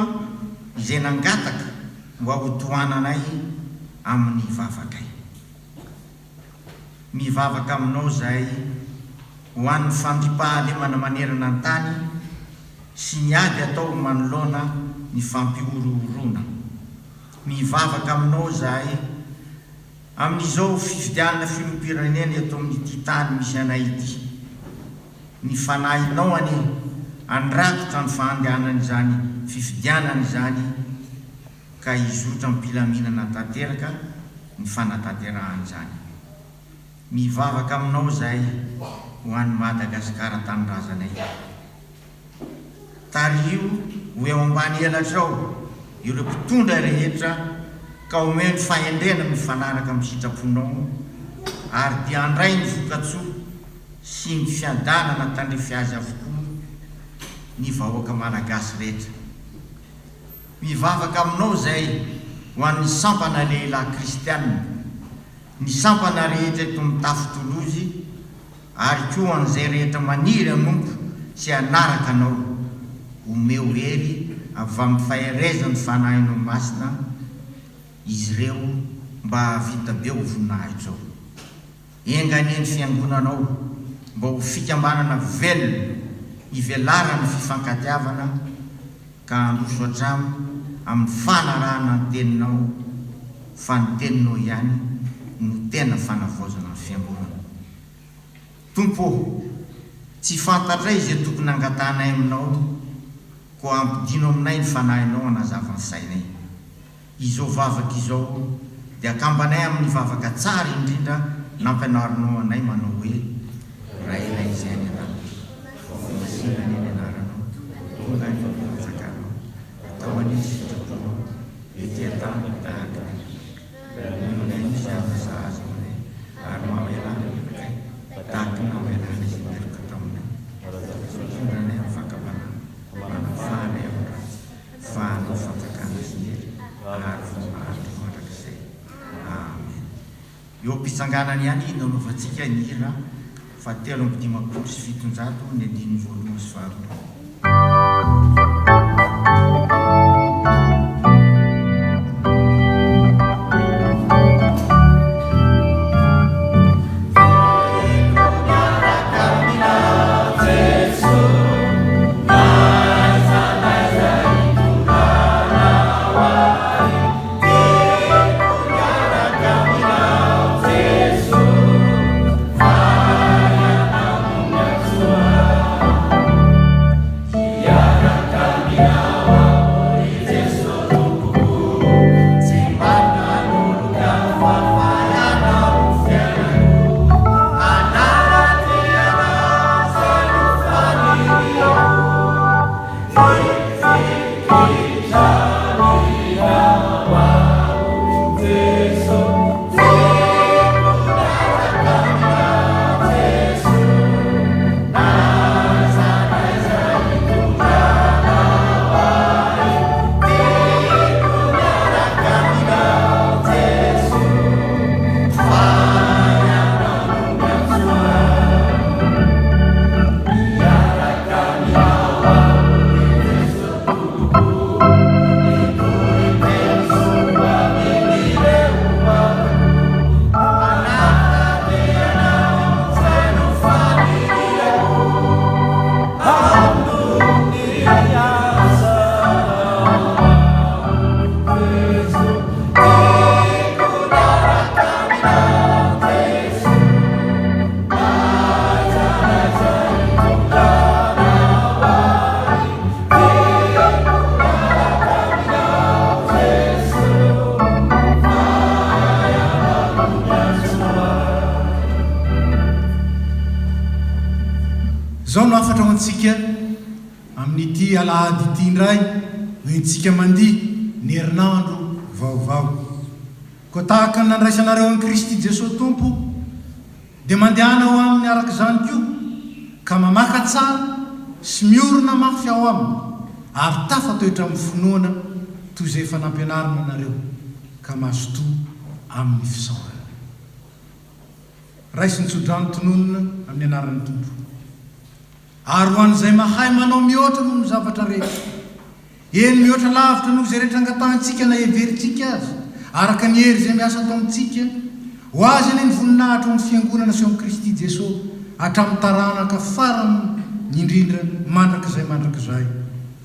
S1: izay nangataka mba ho tohananay amin'ny vavakay. Mivavaka aminao zahay ho an'ny fandripahalemana manerana ny tany sy ny ady atao manoloana ny fampioroorona. Mivavaka aminao zahay amin'izao fifidianana filopirenena eto amin'ity tany misy anay ity. Ny fanahinao anie andrakotra ny fahandehanana izany fifidianana izany ka hizotra mpilaminana tanteraka ny fanatanterahana izany. Mivavaka aminao zahay ho an'ny Madagasikara tanindrazanay. Tario ho eo ambany elatrao ireo mpitondra rehetra ka omeny fahendrena mifanaraka amin'ny sitraponao ary dia handray ny vokatsoa sy ny fiadanana tandrefy azy avokoa ny vahoaka malagasy rehetra. Mivavaka aminao zay ho an'ny sampana lehilahy kristianina, ny sampana rehetra eto amin'ny tafotolozy ary koa an'izay rehetra maniry anompo sy anaraka anao omeo hery avy amin'ny faherezan'ny fanahinao masina izy ireo mba vita be ho voninahitra ao. Enganeny fiangonanao mba ho fikambanana velona ivelarana fifankatiavana ka handroso hatramy amin'ny fanarahana ny teninao fa ny teninao ihany no tena fanavaozana ny fiangonana. Tompo, tsy fantatray izay tokony angatanay aminao ko ampidino aminay ny fanahinao anazava ny sainay. Izao vavaka izao dia akambanay amin'ny vavaka tsara indrindra nampianarinao anay manao hoe railay izay any anao masina ny anaranao tonga ny fazakanao atao any sitraponao etetany tahaka nonay misy azaza aminay ary mamelana nekay tahaka namelana izy miaraka taminay sondranay amin'ny fankavanana manafahanay amin'ny ratsy fahanao fanjakana sy hery ary vomahandro mandrakizay. Amen. Eo am-pitsanganany ihany nanaovantsika ny hira 750 ny andiny voalohany sy faharoa.
S10: Thank you.
S7: antsika amin'ity alahady ity indray hoentsika mandiha ny herinandro vaovao koa tahaka ny nandraisanareo an'i Kristy Jesosy Tompo dia mandehana ho aminy araka izany koa ka mamaka tsara sy miorona mafy ao aminy ary tafatoetra amin'ny finoana toy izay efa nampianarina anareo ka mahazotoa amin'ny fisaorana. Raisy ny tsodrano tononona amin'ny anaran'ny Tompo. Ary ho an'izay mahay manao mihoatra noho ny zavatra rehetra. Eny mihoatra lavitra noho izay rehetra angatantsika na everitsika azy, araka ny hery izay miasa atao amintsika, ho azy any ny voninahitra amin'ny fiangonana sy amin'ny Kristy Jesosy hatramin'ny taranaka farany ny indrindra mandrakizay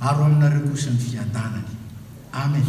S7: ary ho aminareo kosa ny fiadanany. Amen.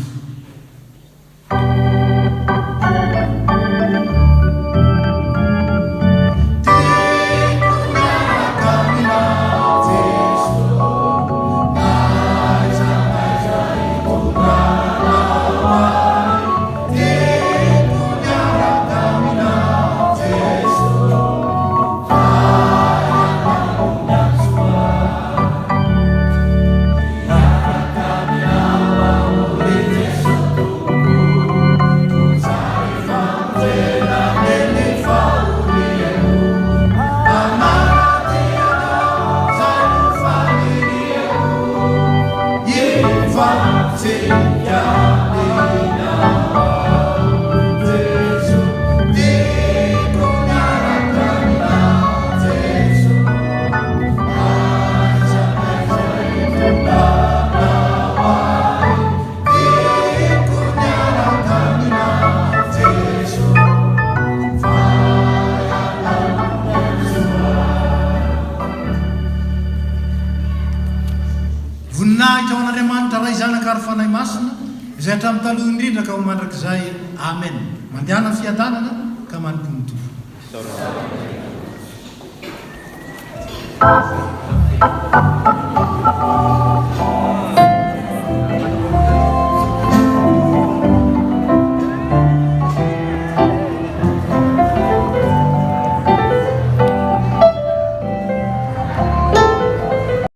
S7: Voninahitra ho an'Andriamanitra ray zanaka ary fanahy masina izay hatramin'ny taloha indrindra ka ho mandrakizay. Amen. Mandehana amin'ny fiadanana ka manompo ny Tompo.